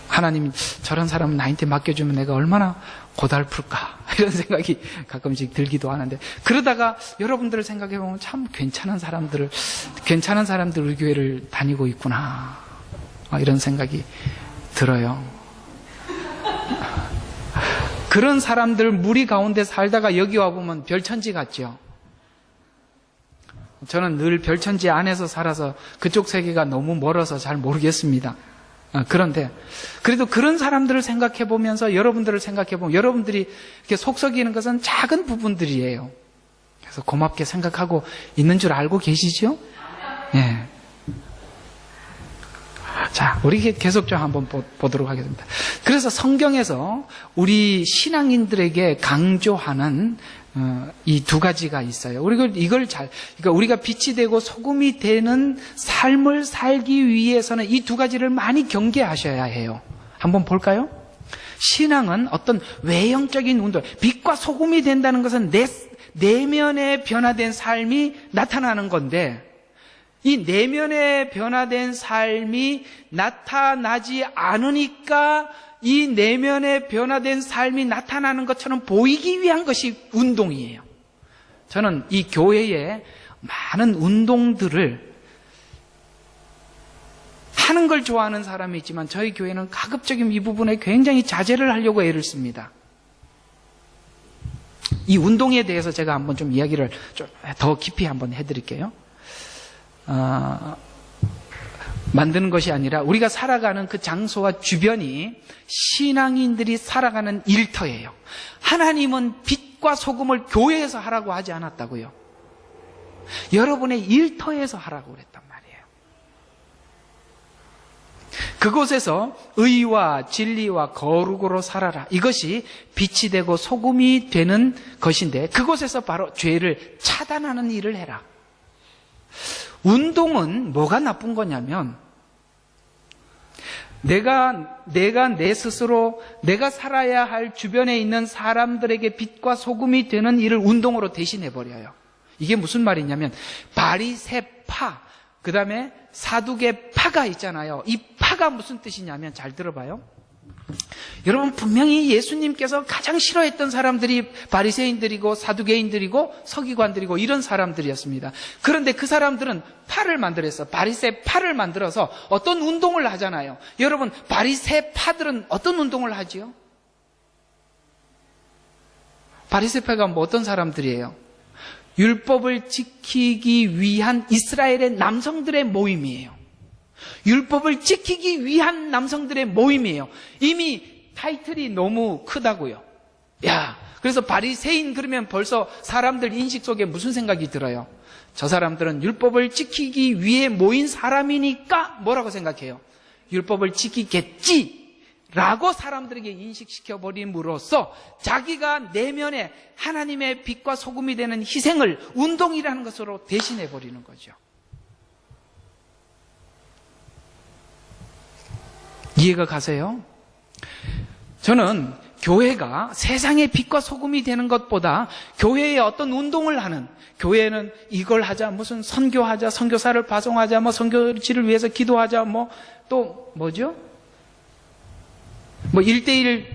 하나님, 저런 사람은 나한테 맡겨주면 내가 얼마나 고달플까, 이런 생각이 가끔씩 들기도 하는데, 그러다가 여러분들을 생각해 보면 참 괜찮은 사람들 우리 교회를 다니고 있구나, 이런 생각이 들어요. 그런 사람들 무리 가운데 살다가 여기 와보면 별천지 같죠. 저는 늘 별천지 안에서 살아서 그쪽 세계가 너무 멀어서 잘 모르겠습니다. 그런데 그래도 그런 사람들을 생각해 보면서 여러분들을 생각해 보면 여러분들이 이렇게 속썩이는 것은 작은 부분들이에요. 그래서 고맙게 생각하고 있는 줄 알고 계시죠? 예. 자, 우리 계속 좀 한번 보도록 하겠습니다. 그래서 성경에서 우리 신앙인들에게 강조하는 이 두 가지가 있어요. 그러니까 우리가 빛이 되고 소금이 되는 삶을 살기 위해서는 이 두 가지를 많이 경계하셔야 해요. 한번 볼까요? 신앙은 어떤 외형적인 운동, 빛과 소금이 된다는 것은 내면에 변화된 삶이 나타나는 건데, 이 내면에 변화된 삶이 나타나지 않으니까 이 내면에 변화된 삶이 나타나는 것처럼 보이기 위한 것이 운동이에요. 저는 이 교회에 많은 운동들을 하는 걸 좋아하는 사람이 있지만 저희 교회는 가급적이면 이 부분에 굉장히 자제를 하려고 애를 씁니다. 이 운동에 대해서 제가 한번 좀 이야기를 좀 더 깊이 한번 해드릴게요. 만드는 것이 아니라 우리가 살아가는 그 장소와 주변이 신앙인들이 살아가는 일터예요. 하나님은 빛과 소금을 교회에서 하라고 하지 않았다고요. 여러분의 일터에서 하라고 그랬단 말이에요. 그곳에서 의와 진리와 거룩으로 살아라. 이것이 빛이 되고 소금이 되는 것인데 그곳에서 바로 죄를 차단하는 일을 해라. 운동은 뭐가 나쁜 거냐면 내가 내 스스로 내가 살아야 할 주변에 있는 사람들에게 빛과 소금이 되는 일을 운동으로 대신해 버려요. 이게 무슨 말이냐면 바리새파 그 다음에 사두개파가 있잖아요. 이 파가 무슨 뜻이냐면 잘 들어봐요. 여러분 분명히 예수님께서 가장 싫어했던 사람들이 바리새인들이고 사두개인들이고 서기관들이고 이런 사람들이었습니다. 그런데 그 사람들은 파를 만들었어요. 바리새파를 만들어서 어떤 운동을 하잖아요. 여러분 바리새파들은 어떤 운동을 하지요? 바리새파가 뭐 어떤 사람들이에요? 율법을 지키기 위한 이스라엘의 남성들의 모임이에요. 율법을 지키기 위한 남성들의 모임이에요. 이미 타이틀이 너무 크다고요. 그래서 바리새인 그러면 벌써 사람들 인식 속에 무슨 생각이 들어요? 저 사람들은 율법을 지키기 위해 모인 사람이니까 뭐라고 생각해요? 율법을 지키겠지 라고 사람들에게 인식시켜 버림으로써 자기가 내면에 하나님의 빛과 소금이 되는 희생을 운동이라는 것으로 대신해 버리는 거죠. 이해가 가세요? 저는 교회가 세상의 빛과 소금이 되는 것보다 교회에 어떤 운동을 하는, 교회는 이걸 하자, 무슨 선교하자, 선교사를 파송하자, 뭐 선교지를 위해서 기도하자, 뭐 또 뭐죠? 뭐 1:1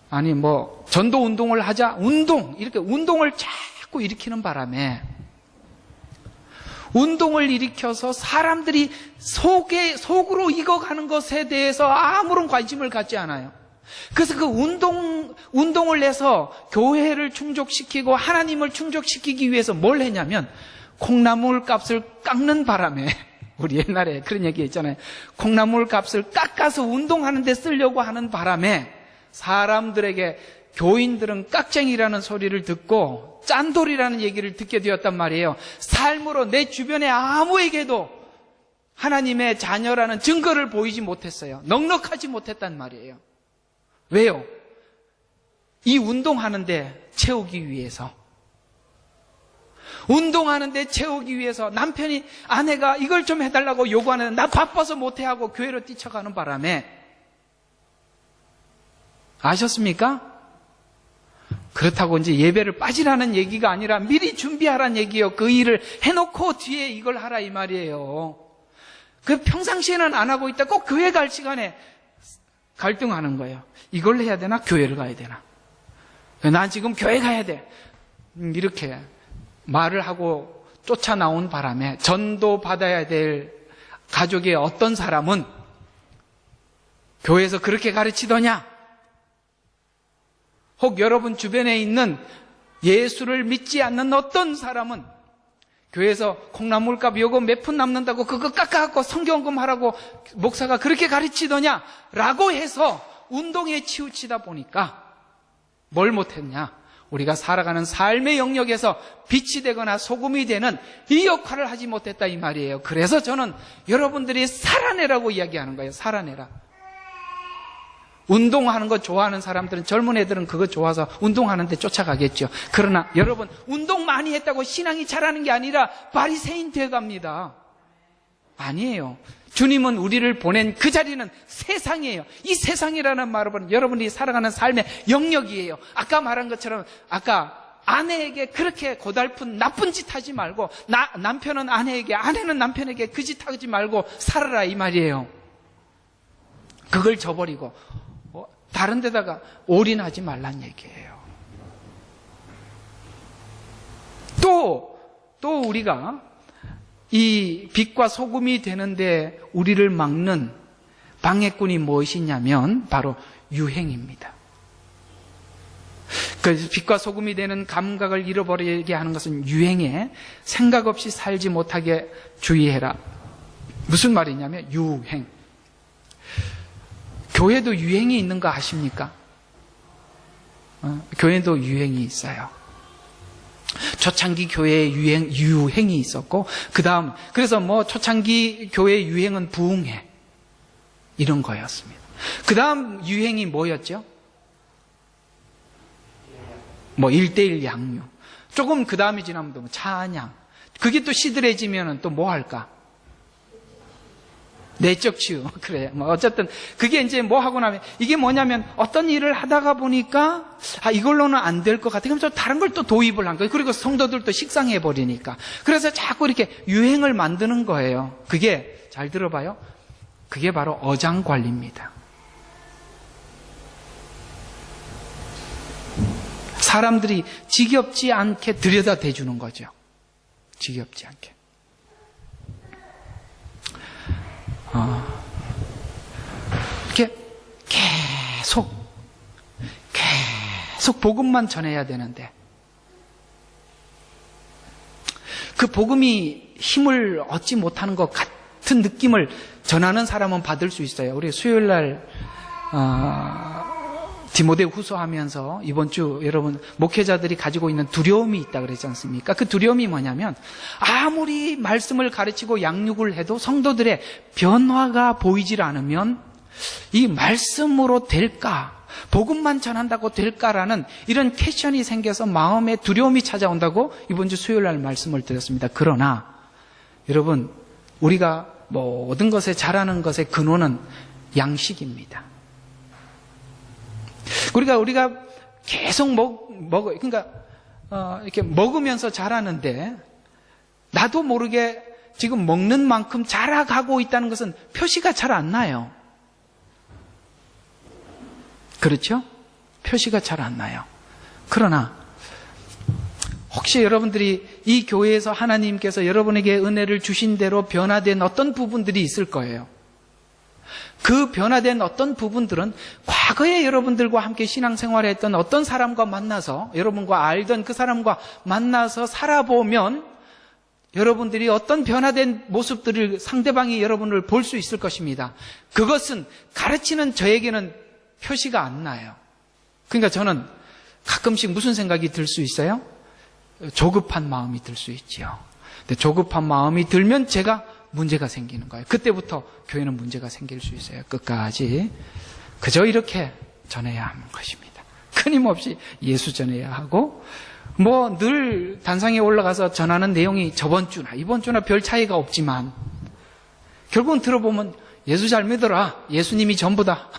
아니 뭐 전도 운동을 하자, 운동 이렇게 운동을 자꾸 일으키는 바람에 운동을 일으켜서 사람들이 속으로 익어가는 것에 대해서 아무런 관심을 갖지 않아요. 그래서 그 운동을 해서 교회를 충족시키고 하나님을 충족시키기 위해서 뭘 했냐면 콩나물 값을 깎는 바람에 우리 옛날에 그런 얘기 있잖아요. 콩나물 값을 깎아서 운동하는 데 쓰려고 하는 바람에 사람들에게 교인들은 깍쟁이라는 소리를 듣고 짠돌이라는 얘기를 듣게 되었단 말이에요. 삶으로 내 주변에 아무에게도 하나님의 자녀라는 증거를 보이지 못했어요. 넉넉하지 못했단 말이에요. 왜요? 이 운동하는데 채우기 위해서. 운동하는데 채우기 위해서 남편이 아내가 이걸 좀 해달라고 요구하는데 나 바빠서 못해 하고 교회로 뛰쳐가는 바람에 아셨습니까? 그렇다고 이제 예배를 빠지라는 얘기가 아니라 미리 준비하라는 얘기예요. 그 일을 해놓고 뒤에 이걸 하라 이 말이에요. 그 평상시에는 안 하고 있다 꼭 교회 갈 시간에 갈등하는 거예요. 이걸 해야 되나 교회를 가야 되나. 난 지금 교회 가야 돼. 이렇게 말을 하고 쫓아 나온 바람에 전도 받아야 될 가족의 어떤 사람은 교회에서 그렇게 가르치더냐? 혹 여러분 주변에 있는 예수를 믿지 않는 어떤 사람은 교회에서 콩나물값 요거 몇 푼 남는다고 그거 깎아갖고 성경금 하라고 목사가 그렇게 가르치더냐? 라고 해서 운동에 치우치다 보니까 뭘 못했냐? 우리가 살아가는 삶의 영역에서 빛이 되거나 소금이 되는 이 역할을 하지 못했다 이 말이에요. 그래서 저는 여러분들이 살아내라고 이야기하는 거예요. 살아내라. 운동하는 거 좋아하는 사람들은, 젊은 애들은 그거 좋아서 운동하는데 쫓아가겠죠. 그러나 여러분, 운동 많이 했다고 신앙이 자라는 게 아니라 바리새인 돼갑니다. 아니에요. 주님은 우리를 보낸 그 자리는 세상이에요. 이 세상이라는 말은 여러분이 살아가는 삶의 영역이에요. 아까 말한 것처럼, 아까 아내에게 그렇게 고달픈 나쁜 짓 하지 말고, 남편은 아내에게, 아내는 남편에게 그 짓 하지 말고 살아라 이 말이에요. 그걸 저버리고 다른 데다가 올인하지 말란 얘기예요. 또 우리가 이 빛과 소금이 되는데 우리를 막는 방해꾼이 무엇이냐면 바로 유행입니다. 그래서 빛과 소금이 되는 감각을 잃어버리게 하는 것은 유행에 생각 없이 살지 못하게 주의해라. 무슨 말이냐면 유행. 교회도 유행이 있는 거 아십니까? 교회도 유행이 있어요. 초창기 교회에 유행이 있었고, 그 다음, 그래서 초창기 교회 유행은 부흥회. 이런 거였습니다. 그 다음 유행이 뭐였죠? 1:1 양육. 조금 그 다음에 지나면 또 찬양. 그게 또 시들해지면 또 뭐 할까? 내적 치유. 그래. 어쨌든, 그게 이제 뭐 하고 나면, 이게 뭐냐면, 어떤 일을 하다가 보니까, 이걸로는 안 될 것 같아. 그러면서 다른 걸 또 도입을 한 거예요. 그리고 성도들도 식상해버리니까. 그래서 자꾸 이렇게 유행을 만드는 거예요. 그게, 잘 들어봐요. 그게 바로 어장관리입니다. 사람들이 지겹지 않게 들여다 대주는 거죠. 지겹지 않게. 이렇게 계속 복음만 전해야 되는데, 그 복음이 힘을 얻지 못하는 것 같은 느낌을 전하는 사람은 받을 수 있어요. 우리 수요일 날 디모데 후서 하면서 이번 주 여러분 목회자들이 가지고 있는 두려움이 있다 그랬지 않습니까? 그 두려움이 뭐냐면, 아무리 말씀을 가르치고 양육을 해도 성도들의 변화가 보이질 않으면 이 말씀으로 될까? 복음만 전한다고 될까라는 이런 퀘션이 생겨서 마음에 두려움이 찾아온다고 이번 주 수요일 날 말씀을 드렸습니다. 그러나 여러분, 우리가 모든 것에 잘하는 것의 근원은 양식입니다. 우리가 계속 그러니까 이렇게 먹으면서 자라는데, 나도 모르게 지금 먹는 만큼 자라가고 있다는 것은 표시가 잘 안 나요. 그렇죠? 표시가 잘 안 나요. 그러나 혹시 여러분들이 이 교회에서 하나님께서 여러분에게 은혜를 주신 대로 변화된 어떤 부분들이 있을 거예요. 그 변화된 어떤 부분들은 과거에 여러분들과 함께 신앙생활을 했던 어떤 사람과 만나서, 여러분과 알던 그 사람과 만나서 살아보면 여러분들이 어떤 변화된 모습들을 상대방이 여러분을 볼 수 있을 것입니다. 그것은 가르치는 저에게는 표시가 안 나요. 그러니까 저는 가끔씩 무슨 생각이 들 수 있어요? 조급한 마음이 들 수 있지요. 근데 조급한 마음이 들면 제가 문제가 생기는 거예요. 그때부터 교회는 문제가 생길 수 있어요. 끝까지 그저 이렇게 전해야 하는 것입니다. 끊임없이 예수 전해야 하고, 늘 단상에 올라가서 전하는 내용이 저번 주나 이번 주나 별 차이가 없지만 결국은 들어보면 예수 잘 믿어라, 예수님이 전부다,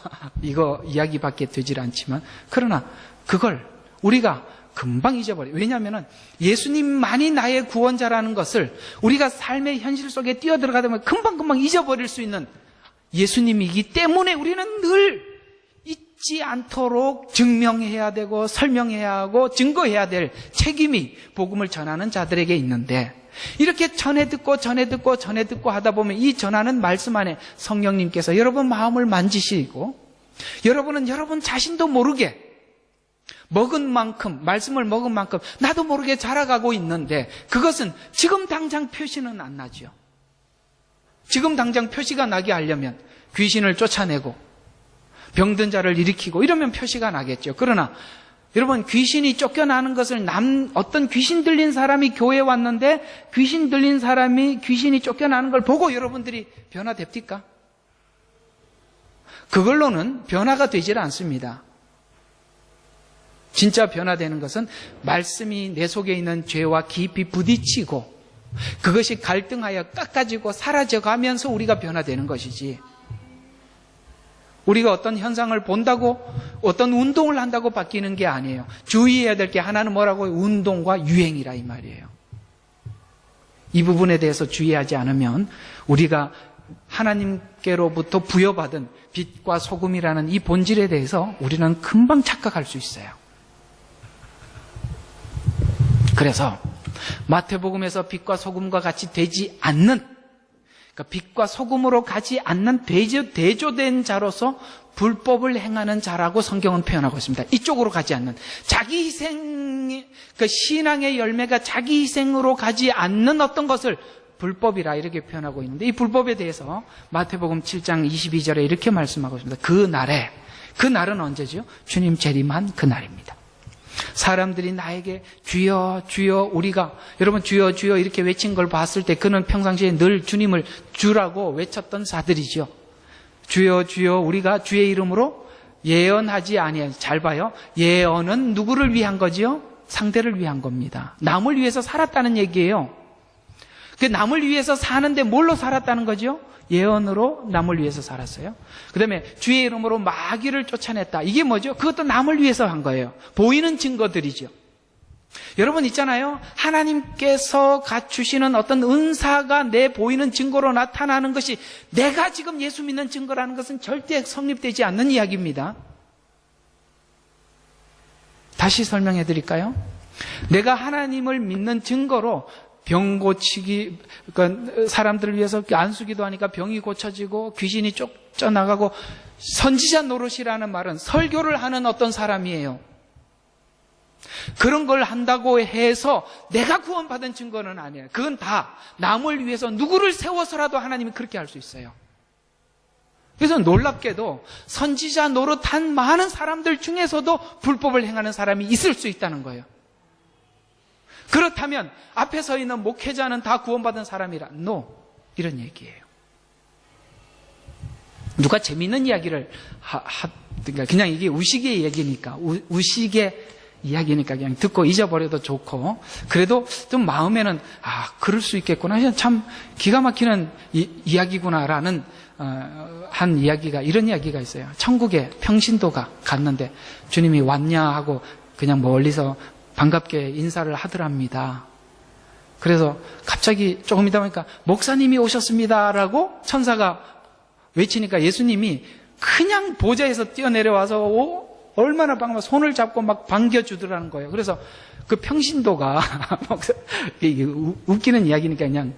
이거 이야기밖에 되질 않지만, 그러나 그걸 우리가 금방 잊어버려요. 왜냐하면 예수님만이 나의 구원자라는 것을 우리가 삶의 현실 속에 뛰어들어가다 보면 금방 잊어버릴 수 있는 예수님이기 때문에 우리는 늘 잊지 않도록 증명해야 되고 설명해야 하고 증거해야 될 책임이 복음을 전하는 자들에게 있는데, 이렇게 전해 듣고 하다 보면 이 전하는 말씀 안에 성령님께서 여러분 마음을 만지시고, 여러분은 여러분 자신도 모르게 먹은 만큼, 말씀을 먹은 만큼 나도 모르게 자라가고 있는데 그것은 지금 당장 표시는 안 나죠. 지금 당장 표시가 나게 하려면 귀신을 쫓아내고 병든 자를 일으키고 이러면 표시가 나겠죠. 그러나 여러분, 귀신이 쫓겨나는 것을 어떤 귀신 들린 사람이 교회에 왔는데 귀신 들린 사람이 귀신이 쫓겨나는 걸 보고 여러분들이 변화됩니까? 그걸로는 변화가 되질 않습니다. 진짜 변화되는 것은 말씀이 내 속에 있는 죄와 깊이 부딪히고 그것이 갈등하여 깎아지고 사라져가면서 우리가 변화되는 것이지, 우리가 어떤 현상을 본다고 어떤 운동을 한다고 바뀌는 게 아니에요. 주의해야 될 게 하나는 뭐라고? 운동과 유행이라 이 말이에요. 이 부분에 대해서 주의하지 않으면 우리가 하나님께로부터 부여받은 빛과 소금이라는 이 본질에 대해서 우리는 금방 착각할 수 있어요. 그래서 마태복음에서 빛과 소금과 같이 되지 않는, 그러니까 빛과 소금으로 가지 않는 대조된 자로서 불법을 행하는 자라고 성경은 표현하고 있습니다. 이쪽으로 가지 않는, 자기 희생, 그 신앙의 열매가 자기 희생으로 가지 않는 어떤 것을 불법이라 이렇게 표현하고 있는데, 이 불법에 대해서 마태복음 7장 22절에 이렇게 말씀하고 있습니다. 그 날은 언제죠? 주님 재림한 그날입니다. 사람들이 나에게 주여 주여, 우리가 여러분 주여 주여 이렇게 외친 걸 봤을 때 그는 평상시에 늘 주님을 주라고 외쳤던 자들이죠. 주여 주여, 우리가 주의 이름으로 예언하지 아니하여. 잘 봐요. 예언은 누구를 위한 거지요? 상대를 위한 겁니다. 남을 위해서 살았다는 얘기예요. 그 남을 위해서 사는데 뭘로 살았다는 거죠? 예언으로 남을 위해서 살았어요. 그 다음에 주의 이름으로 마귀를 쫓아냈다. 이게 뭐죠? 그것도 남을 위해서 한 거예요. 보이는 증거들이죠. 여러분 있잖아요. 하나님께서 갖추시는 어떤 은사가 내 보이는 증거로 나타나는 것이 내가 지금 예수 믿는 증거라는 것은 절대 성립되지 않는 이야기입니다. 다시 설명해 드릴까요? 내가 하나님을 믿는 증거로 병 고치기, 그러니까 사람들을 위해서 안수기도 하니까 병이 고쳐지고 귀신이 쫓겨나가고, 선지자 노릇이라는 말은 설교를 하는 어떤 사람이에요. 그런 걸 한다고 해서 내가 구원받은 증거는 아니에요. 그건 다 남을 위해서 누구를 세워서라도 하나님이 그렇게 할 수 있어요. 그래서 놀랍게도 선지자 노릇한 많은 사람들 중에서도 불법을 행하는 사람이 있을 수 있다는 거예요. 그렇다면 앞에 서 있는 목회자는 다 구원받은 사람이라? No. 이런 얘기예요. 누가 재미있는 이야기를 그냥 이게 우식의 얘기니까, 우식의 이야기니까 그냥 듣고 잊어버려도 좋고, 그래도 좀 마음에는 그럴 수 있겠구나, 참 기가 막히는 이야기구나라는 한 이야기가, 이런 이야기가 있어요. 천국에 평신도가 갔는데 주님이 왔냐 하고 그냥 멀리서 반갑게 인사를 하더랍니다. 그래서 갑자기 조금 있다 보니까 목사님이 오셨습니다라고 천사가 외치니까 예수님이 그냥 보좌에서 뛰어내려와서 얼마나 반가워 손을 잡고 막 반겨주더라는 거예요. 그래서 그 평신도가 이게 웃기는 이야기니까 그냥,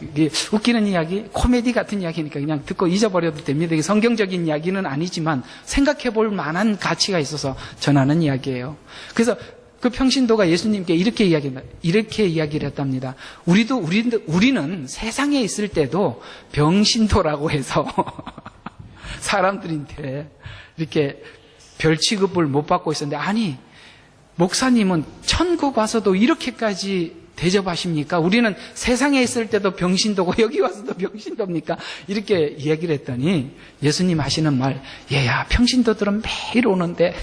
이게 웃기는 이야기, 코미디 같은 이야기니까 그냥 듣고 잊어버려도 됩니다. 이게 성경적인 이야기는 아니지만 생각해 볼 만한 가치가 있어서 전하는 이야기예요. 그래서 그 평신도가 예수님께 이렇게 이야기를 했답니다. 우리는 세상에 있을 때도 병신도라고 해서 사람들한테 이렇게 별 취급을 못 받고 있었는데, 아니, 목사님은 천국 와서도 이렇게까지 대접하십니까? 우리는 세상에 있을 때도 병신도고 여기 와서도 병신도입니까? 이렇게 이야기를 했더니 예수님 하시는 말, 얘야, 평신도들은 매일 오는데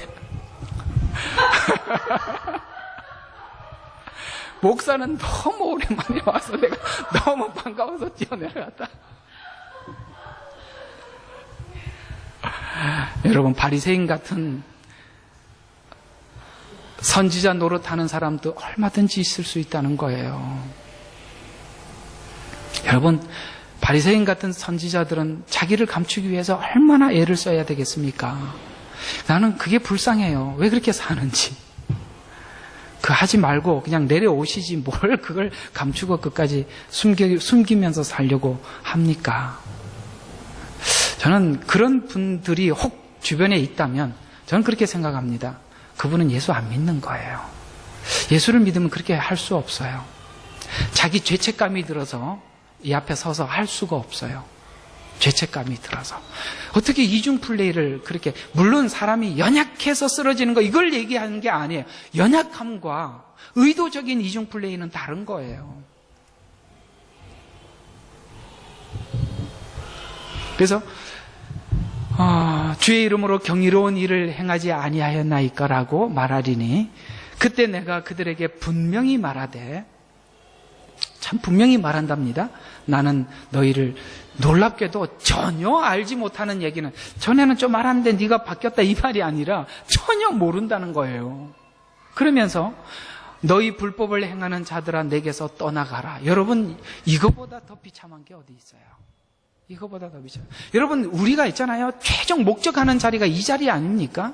목사는 너무 오랜만에 와서 내가 너무 반가워서 뛰어내려갔다. 여러분, 바리새인 같은 선지자 노릇하는 사람도 얼마든지 있을 수 있다는 거예요. 여러분, 바리새인 같은 선지자들은 자기를 감추기 위해서 얼마나 애를 써야 되겠습니까? 나는 그게 불쌍해요. 왜 그렇게 사는지. 하지 말고 그냥 내려오시지 뭘 그걸 감추고 끝까지 숨기면서 살려고 합니까? 저는 그런 분들이 혹 주변에 있다면 저는 그렇게 생각합니다. 그분은 예수 안 믿는 거예요. 예수를 믿으면 그렇게 할 수 없어요. 자기 죄책감이 들어서 이 앞에 서서 할 수가 없어요. 죄책감이 들어서. 어떻게 이중 플레이를 그렇게, 물론 사람이 연약해서 쓰러지는 거, 이걸 얘기하는 게 아니에요. 연약함과 의도적인 이중 플레이는 다른 거예요. 그래서 주의 이름으로 경이로운 일을 행하지 아니하였나이까라고 말하리니, 그때 내가 그들에게 분명히 말하되, 참 분명히 말한답니다. 나는 너희를, 놀랍게도 전혀 알지 못하는 얘기는, 전에는 좀 알았는데 네가 바뀌었다 이 말이 아니라 전혀 모른다는 거예요. 그러면서 너희 불법을 행하는 자들아 내게서 떠나가라. 여러분, 이거보다 더 비참한 게 어디 있어요? 이거보다 더 비참한. 여러분, 우리가 있잖아요. 최종 목적하는 자리가 이 자리 아닙니까?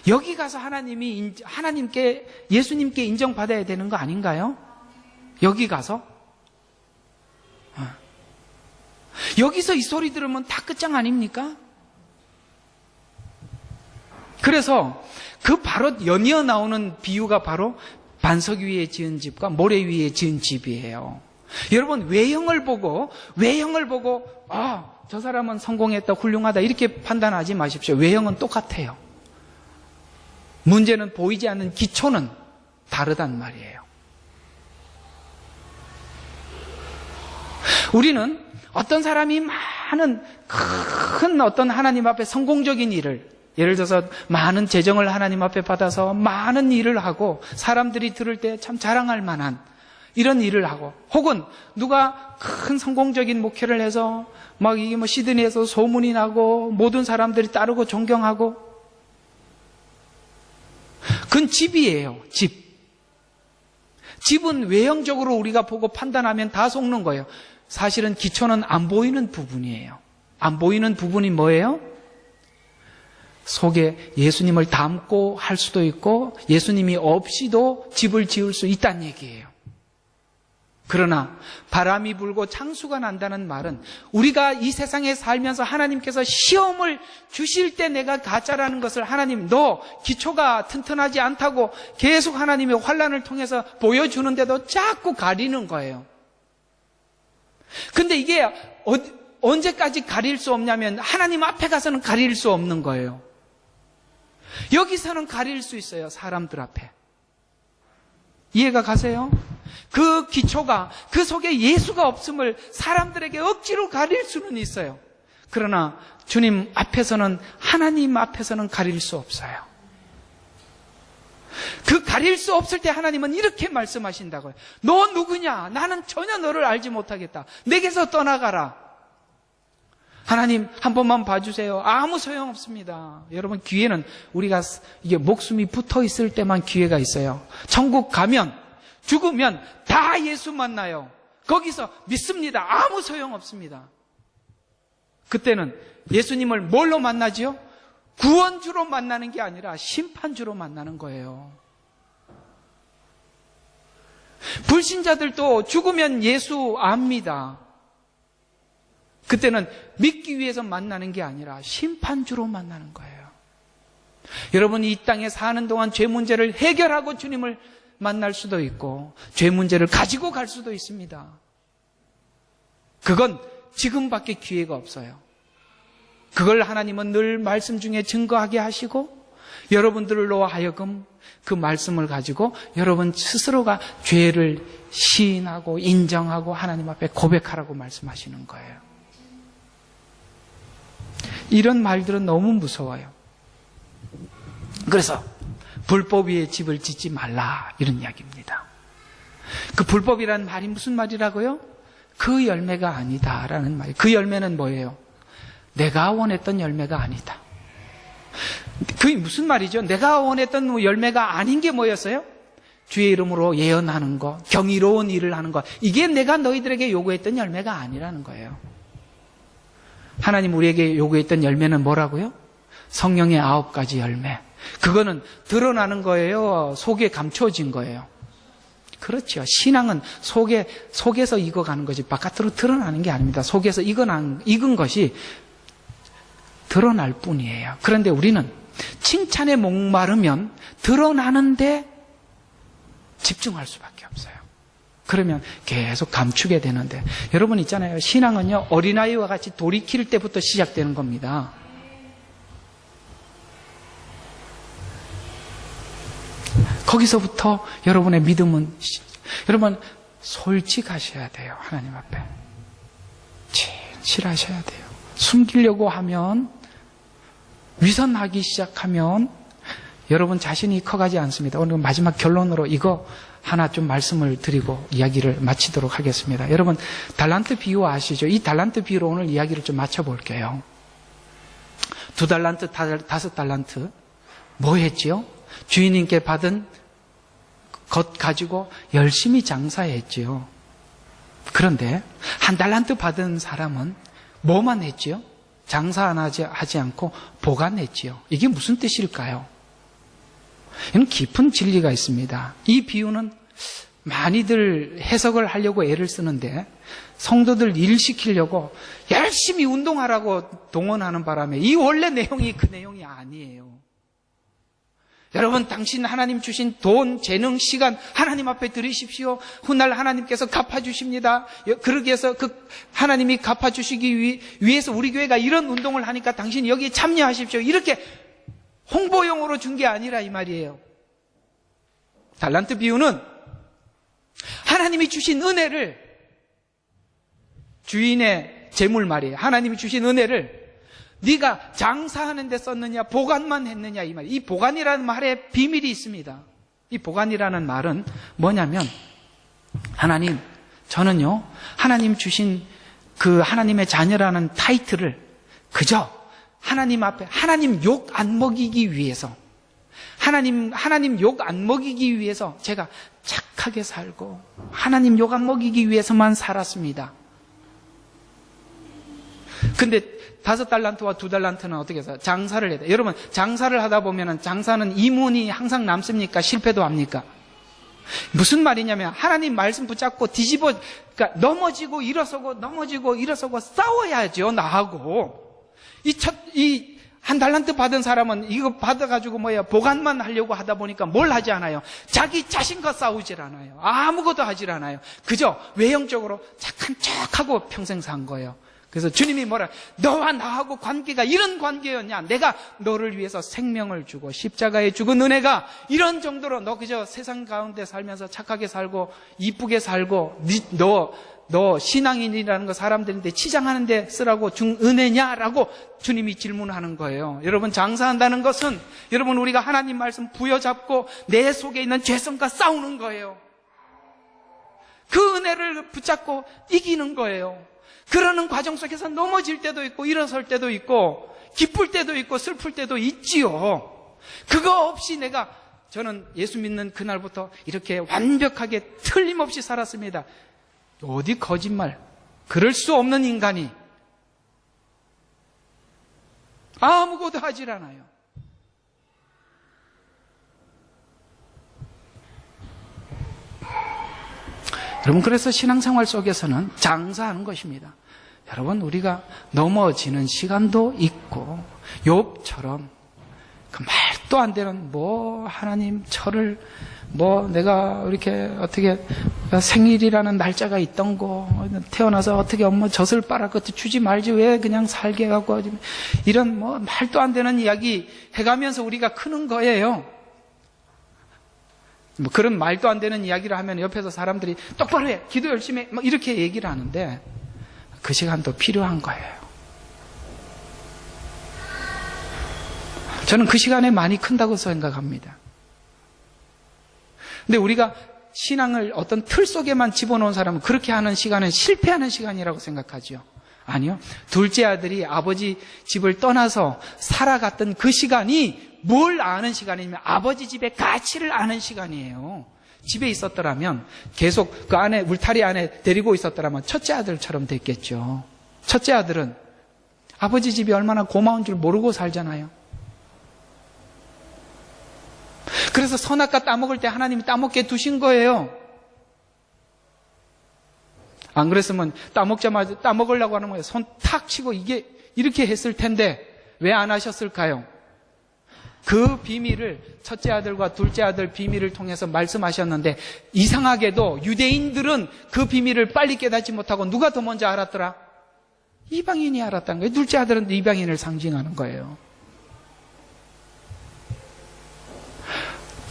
여기 가서 하나님께, 예수님께 인정받아야 되는 거 아닌가요? 여기 가서? 여기서 이 소리 들으면 다 끝장 아닙니까? 그래서 그 바로 연이어 나오는 비유가 바로 반석 위에 지은 집과 모래 위에 지은 집이에요. 여러분, 외형을 보고 저 사람은 성공했다, 훌륭하다 이렇게 판단하지 마십시오. 외형은 똑같아요. 문제는 보이지 않는 기초는 다르단 말이에요. 우리는 어떤 사람이 많은 큰 어떤 하나님 앞에 성공적인 일을, 예를 들어서 많은 재정을 하나님 앞에 받아서 많은 일을 하고 사람들이 들을 때 참 자랑할 만한 이런 일을 하고, 혹은 누가 큰 성공적인 목회를 해서 막 이게 시드니에서 소문이 나고 모든 사람들이 따르고 존경하고, 그건 집이에요. 집은 외형적으로 우리가 보고 판단하면 다 속는 거예요. 사실은 기초는 안 보이는 부분이에요. 안 보이는 부분이 뭐예요? 속에 예수님을 담고 할 수도 있고 예수님이 없이도 집을 지을 수 있다는 얘기예요. 그러나 바람이 불고 창수가 난다는 말은 우리가 이 세상에 살면서 하나님께서 시험을 주실 때 내가 가짜라는 것을, 하나님 너 기초가 튼튼하지 않다고 계속 하나님의 환난을 통해서 보여주는데도 자꾸 가리는 거예요. 근데 이게 언제까지 가릴 수 없냐면 하나님 앞에 가서는 가릴 수 없는 거예요. 여기서는 가릴 수 있어요. 사람들 앞에. 이해가 가세요? 그 기초가, 그 속에 예수가 없음을 사람들에게 억지로 가릴 수는 있어요. 그러나 주님 앞에서는, 하나님 앞에서는 가릴 수 없어요. 그 가릴 수 없을 때 하나님은 이렇게 말씀하신다고요. 너 누구냐? 나는 전혀 너를 알지 못하겠다. 내게서 떠나가라. 하나님 한 번만 봐주세요. 아무 소용없습니다. 여러분, 기회는 우리가 이게 목숨이 붙어 있을 때만 기회가 있어요. 천국 가면, 죽으면 다 예수 만나요. 거기서 믿습니다. 아무 소용없습니다. 그때는 예수님을 뭘로 만나지요? 구원주로 만나는 게 아니라 심판주로 만나는 거예요. 불신자들도 죽으면 예수 압니다. 그때는 믿기 위해서 만나는 게 아니라 심판주로 만나는 거예요. 여러분이 이 땅에 사는 동안 죄 문제를 해결하고 주님을 만날 수도 있고 죄 문제를 가지고 갈 수도 있습니다. 그건 지금밖에 기회가 없어요. 그걸 하나님은 늘 말씀 중에 증거하게 하시고 여러분들로 하여금 그 말씀을 가지고 여러분 스스로가 죄를 시인하고 인정하고 하나님 앞에 고백하라고 말씀하시는 거예요. 이런 말들은 너무 무서워요. 그래서 불법 위에 집을 짓지 말라, 이런 이야기입니다. 그 불법이라는 말이 무슨 말이라고요? 그 열매가 아니다라는 말이에요. 그 열매는 뭐예요? 내가 원했던 열매가 아니다. 그게 무슨 말이죠? 내가 원했던 열매가 아닌 게 뭐였어요? 주의 이름으로 예언하는 거, 경이로운 일을 하는 거, 이게 내가 너희들에게 요구했던 열매가 아니라는 거예요. 하나님 우리에게 요구했던 열매는 뭐라고요? 성령의 9가지 열매. 그거는 드러나는 거예요? 속에 감춰진 거예요? 그렇죠. 신앙은 속에서 익어가는 거지 바깥으로 드러나는 게 아닙니다. 속에서 익은 것이 드러날 뿐이에요. 그런데 우리는 칭찬에 목마르면 드러나는데 집중할 수밖에 없어요. 그러면 계속 감추게 되는데, 여러분 있잖아요. 신앙은요, 어린아이와 같이 돌이킬 때부터 시작되는 겁니다. 거기서부터 여러분의 믿음은, 여러분 솔직하셔야 돼요. 하나님 앞에 진실하셔야 돼요. 숨기려고 하면, 위선하기 시작하면 여러분 자신이 커가지 않습니다. 오늘 마지막 결론으로 이거 하나 좀 말씀을 드리고 이야기를 마치도록 하겠습니다. 여러분 달란트 비유 아시죠? 이 달란트 비유로 오늘 이야기를 좀 맞춰볼게요. 2달란트, 5달란트 뭐 했지요? 주인님께 받은 것 가지고 열심히 장사했지요. 그런데 1달란트 받은 사람은 뭐만 했지요? 장사 안 하지 않고 보관했지요. 이게 무슨 뜻일까요? 이는 깊은 진리가 있습니다. 이 비유는 많이들 해석을 하려고 애를 쓰는데, 성도들 일 시키려고 열심히 운동하라고 동원하는 바람에 이 원래 내용이 그 내용이 아니에요. 여러분, 당신 하나님 주신 돈, 재능, 시간 하나님 앞에 드리십시오. 훗날 하나님께서 갚아주십니다. 그러기 위해서 그 하나님이 갚아주시기 위해서 우리 교회가 이런 운동을 하니까 당신 여기에 참여하십시오. 이렇게 홍보용으로 준 게 아니라 이 말이에요. 달란트 비유는 하나님이 주신 은혜를, 주인의 재물 말이에요. 하나님이 주신 은혜를 네가 장사하는 데 썼느냐, 보관만 했느냐, 이 말이에요. 이 보관이라는 말에 비밀이 있습니다. 이 보관이라는 말은 뭐냐면, 하나님, 저는요 하나님 주신 그 하나님의 자녀라는 타이틀을 그저 하나님 앞에 하나님 욕 안 먹이기 위해서, 하나님 욕 안 먹이기 위해서 제가 착하게 살고 하나님 욕 안 먹이기 위해서만 살았습니다. 근데 5달란트와 2달란트는 어떻게 해서 장사를 해야 돼요? 여러분, 장사를 하다 보면 장사는 이문이 항상 남습니까? 실패도 합니까? 무슨 말이냐면, 하나님 말씀 붙잡고 그러니까 넘어지고 일어서고 넘어지고 일어서고 싸워야죠, 나하고. 이 1달란트 받은 사람은 이거 받아가지고 보관만 하려고 하다 보니까 뭘 하지 않아요? 자기 자신과 싸우질 않아요. 아무것도 하질 않아요. 그저 외형적으로 착한 척하고 평생 산 거예요. 그래서 주님이 너와 나하고 관계가 이런 관계였냐? 내가 너를 위해서 생명을 주고 십자가에 죽은 은혜가 이런 정도로, 너 그저 세상 가운데 살면서 착하게 살고 이쁘게 살고 너 신앙인이라는 거 사람들인데 치장하는 데 쓰라고 준 은혜냐라고 주님이 질문하는 거예요. 여러분, 장사한다는 것은 여러분 우리가 하나님 말씀 부여잡고 내 속에 있는 죄성과 싸우는 거예요. 그 은혜를 붙잡고 이기는 거예요. 그러는 과정 속에서 넘어질 때도 있고 일어설 때도 있고 기쁠 때도 있고 슬플 때도 있지요. 그거 없이 저는 예수 믿는 그날부터 이렇게 완벽하게 틀림없이 살았습니다. 어디 거짓말, 그럴 수 없는 인간이 아무것도 하질 않아요. 여러분, 그래서 신앙생활 속에서는 장사하는 것입니다. 여러분, 우리가 넘어지는 시간도 있고, 욥처럼 그 말도 안 되는 하나님 저를 내가 이렇게 어떻게 생일이라는 날짜가 있던 거, 태어나서 어떻게 엄마 젖을 빨아 그것도 주지 말지 왜 그냥 살게 해갖고, 이런 말도 안 되는 이야기 해가면서 우리가 크는 거예요. 그런 말도 안 되는 이야기를 하면 옆에서 사람들이 똑바로 해, 기도 열심히 해, 이렇게 얘기를 하는데 그 시간도 필요한 거예요. 저는 그 시간에 많이 큰다고 생각합니다. 근데 우리가 신앙을 어떤 틀 속에만 집어넣은 사람은 그렇게 하는 시간은 실패하는 시간이라고 생각하죠. 아니요. 둘째 아들이 아버지 집을 떠나서 살아갔던 그 시간이 뭘 아는 시간이냐면 아버지 집의 가치를 아는 시간이에요. 집에 있었더라면, 계속 그 안에 울타리 안에 데리고 있었더라면 첫째 아들처럼 됐겠죠. 첫째 아들은 아버지 집이 얼마나 고마운 줄 모르고 살잖아요. 그래서 선악과 따먹을 때 하나님이 따먹게 두신 거예요. 안 그랬으면 따먹자마자 따먹으려고 하는 거예요. 손 탁 치고 이게 이렇게 했을 텐데 왜 안 하셨을까요? 그 비밀을 첫째 아들과 둘째 아들 비밀을 통해서 말씀하셨는데, 이상하게도 유대인들은 그 비밀을 빨리 깨닫지 못하고 누가 더 먼저 알았더라? 이방인이 알았다는 거예요. 둘째 아들은 이방인을 상징하는 거예요.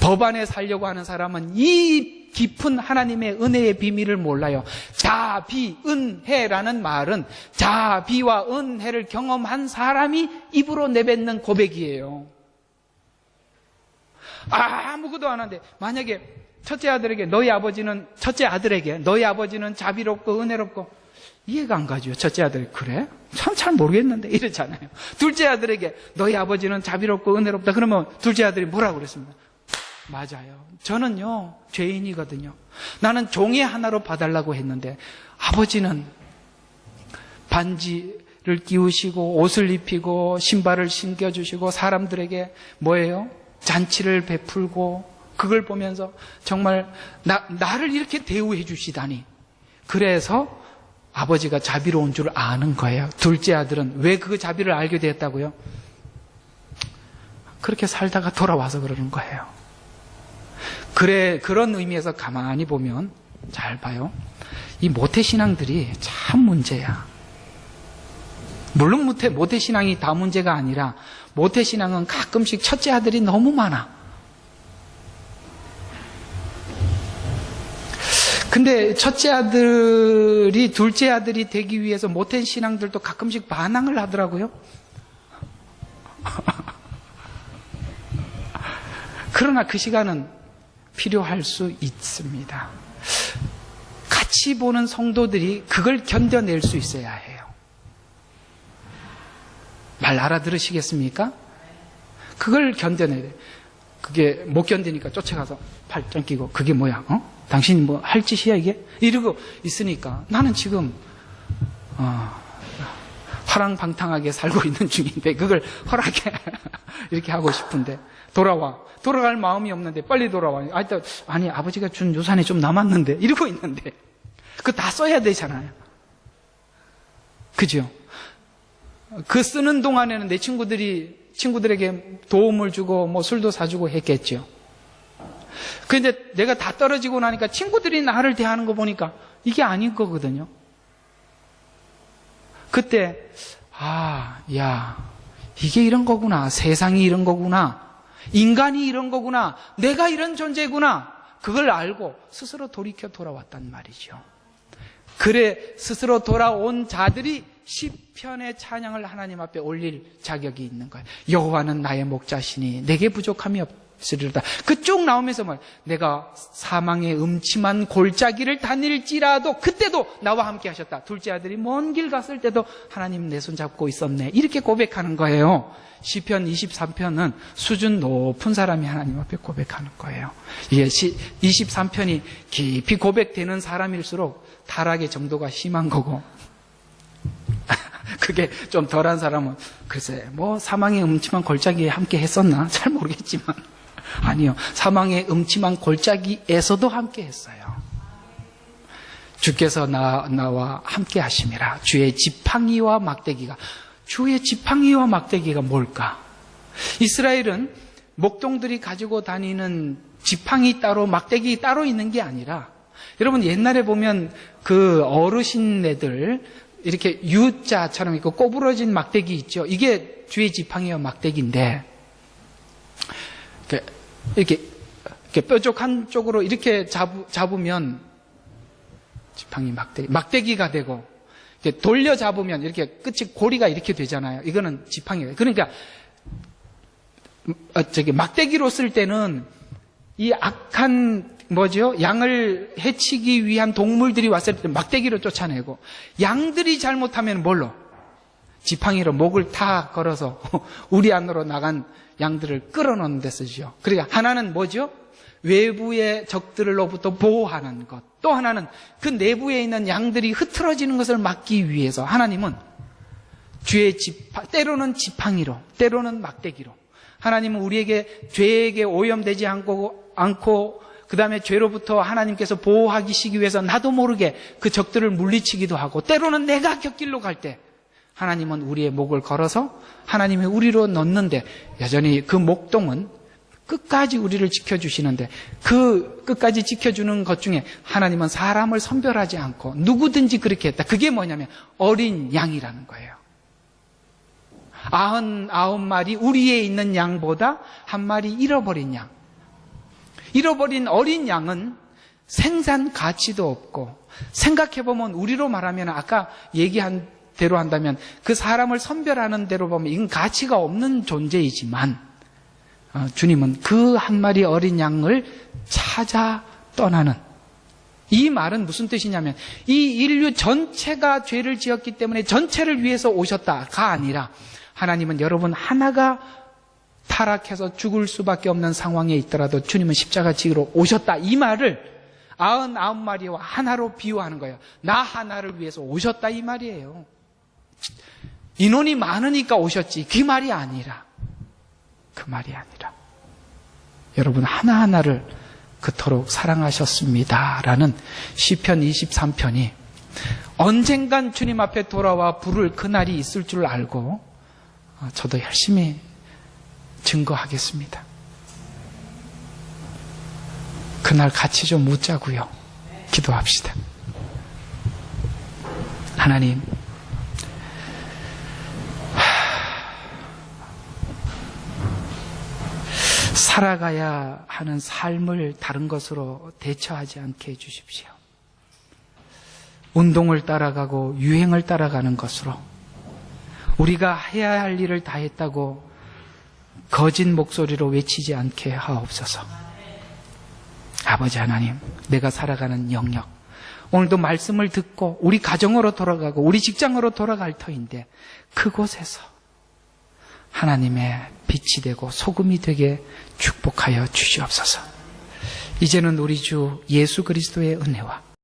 법 안에 살려고 하는 사람은 이 깊은 하나님의 은혜의 비밀을 몰라요. 자비은혜라는 말은 자비와 은혜를 경험한 사람이 입으로 내뱉는 고백이에요. 아무것도 안 하는데, 만약에 첫째 아들에게 첫째 아들에게 너희 아버지는 자비롭고 은혜롭고, 이해가 안 가죠. 첫째 아들이 그래? 참 잘 모르겠는데 이러잖아요. 둘째 아들에게 너희 아버지는 자비롭고 은혜롭다 그러면 둘째 아들이 뭐라고 그랬습니까? 맞아요. 저는요 죄인이거든요. 나는 종이 하나로 봐달라고 했는데 아버지는 반지를 끼우시고 옷을 입히고 신발을 신겨주시고 사람들에게 뭐예요? 잔치를 베풀고, 그걸 보면서 정말 나를 이렇게 대우해 주시다니. 그래서 아버지가 자비로운 줄 아는 거예요. 둘째 아들은 왜 그 자비를 알게 되었다고요? 그렇게 살다가 돌아와서 그러는 거예요. 그런 의미에서 가만히 보면, 잘 봐요. 이 모태신앙들이 참 문제야. 물론 모태신앙이 다 문제가 아니라, 모태신앙은 가끔씩 첫째 아들이 너무 많아. 근데 첫째 아들이 둘째 아들이 되기 위해서 모태신앙들도 가끔씩 반항을 하더라고요. 그러나 그 시간은 필요할 수 있습니다. 같이 보는 성도들이 그걸 견뎌낼 수 있어야 해요. 말 알아들으시겠습니까? 그걸 견뎌내야 돼요. 그게 못 견디니까 쫓아가서 팔짱 끼고, 그게 뭐야? 당신이 뭐 할 짓이야 이게? 이러고 있으니까 나는 지금 화랑방탕하게 살고 있는 중인데 그걸 허락해 이렇게 하고 싶은데, 돌아갈 마음이 없는데 빨리 돌아와. 아니 아버지가 준 유산이 좀 남았는데 이러고 있는데, 그거 다 써야 되잖아요. 그죠? 그 쓰는 동안에는 내 친구들에게 도움을 주고 뭐 술도 사주고 했겠죠. 근데 내가 다 떨어지고 나니까 친구들이 나를 대하는 거 보니까 이게 아닌 거거든요. 그때 이게 이런 거구나. 세상이 이런 거구나. 인간이 이런 거구나. 내가 이런 존재구나. 그걸 알고 스스로 돌이켜 돌아왔단 말이죠. 그래 스스로 돌아온 자들이 시편의 찬양을 하나님 앞에 올릴 자격이 있는 거예요. 여호와는 나의 목자시니 내게 부족함이 없으리로다. 그쪽 나오면서 내가 사망의 음침한 골짜기를 다닐지라도 그때도 나와 함께 하셨다. 둘째 아들이 먼 길 갔을 때도 하나님 내 손 잡고 있었네. 이렇게 고백하는 거예요. 시편 23편은 수준 높은 사람이 하나님 앞에 고백하는 거예요. 이게 23편이 깊이 고백되는 사람일수록 타락의 정도가 심한 거고, 그게 좀 덜한 사람은 글쎄 뭐 사망의 음침한 골짜기에 함께 했었나 잘 모르겠지만, 아니요, 사망의 음침한 골짜기에서도 함께 했어요. 주께서 나와 함께 하심이라. 주의 지팡이와 막대기가. 주의 지팡이와 막대기가 뭘까? 이스라엘은 목동들이 가지고 다니는 지팡이 따로 막대기 따로 있는 게 아니라, 여러분 옛날에 보면 그 어르신네들 이렇게 U자처럼 있고 꼬부러진 막대기 있죠. 이게 주의 지팡이와 막대기인데, 이렇게 뾰족 한쪽으로 이렇게 잡으면 지팡이 막대기가 되고, 이렇게 돌려 잡으면 이렇게 끝이 고리가 이렇게 되잖아요. 이거는 지팡이예요. 그러니까 막대기로 쓸 때는 이 악한 양을 해치기 위한 동물들이 왔을 때 막대기로 쫓아내고, 양들이 잘못하면 뭘로? 지팡이로 목을 다 걸어서 우리 안으로 나간 양들을 끌어놓는 데 쓰죠. 그러니까 하나는 외부의 적들로부터 보호하는 것. 또 하나는 그 내부에 있는 양들이 흐트러지는 것을 막기 위해서 하나님은 때로는 지팡이로, 때로는 막대기로, 하나님은 우리에게 죄에게 오염되지 않고 그 다음에 죄로부터 하나님께서 보호하시기 위해서 나도 모르게 그 적들을 물리치기도 하고, 때로는 내가 곁길로 갈 때 하나님은 우리의 목을 걸어서 하나님이 우리로 넣는데 여전히 그 목동은 끝까지 우리를 지켜주시는데 그 끝까지 지켜주는 것 중에 하나님은 사람을 선별하지 않고 누구든지 그렇게 했다. 그게 뭐냐면 어린 양이라는 거예요. 99마리 우리에 있는 양보다 한 마리 잃어버린 양. 잃어버린 어린 양은 생산 가치도 없고, 생각해보면 우리로 말하면 아까 얘기한 대로 한다면 그 사람을 선별하는 대로 보면 이건 가치가 없는 존재이지만 주님은 그 한 마리 어린 양을 찾아 떠나는, 이 말은 무슨 뜻이냐면 이 인류 전체가 죄를 지었기 때문에 전체를 위해서 오셨다가 아니라 하나님은 여러분 하나가 타락해서 죽을 수밖에 없는 상황에 있더라도 주님은 십자가 지기로 오셨다, 이 말을 99마리와 하나로 비유하는 거예요. 나 하나를 위해서 오셨다, 이 말이에요. 인원이 많으니까 오셨지, 그 말이 아니라, 그 말이 아니라 여러분 하나하나를 그토록 사랑하셨습니다라는 시편 23편이 언젠간 주님 앞에 돌아와 부를 그날이 있을 줄 알고 저도 열심히 증거하겠습니다. 그날 같이 좀 묻자고요. 기도합시다. 하나님, 살아가야 하는 삶을 다른 것으로 대처하지 않게 해주십시오. 운동을 따라가고 유행을 따라가는 것으로 우리가 해야 할 일을 다 했다고 거짓 목소리로 외치지 않게 하옵소서. 아버지 하나님, 내가 살아가는 영역, 오늘도 말씀을 듣고 우리 가정으로 돌아가고 우리 직장으로 돌아갈 터인데 그곳에서 하나님의 빛이 되고 소금이 되게 축복하여 주시옵소서. 이제는 우리 주 예수 그리스도의 은혜와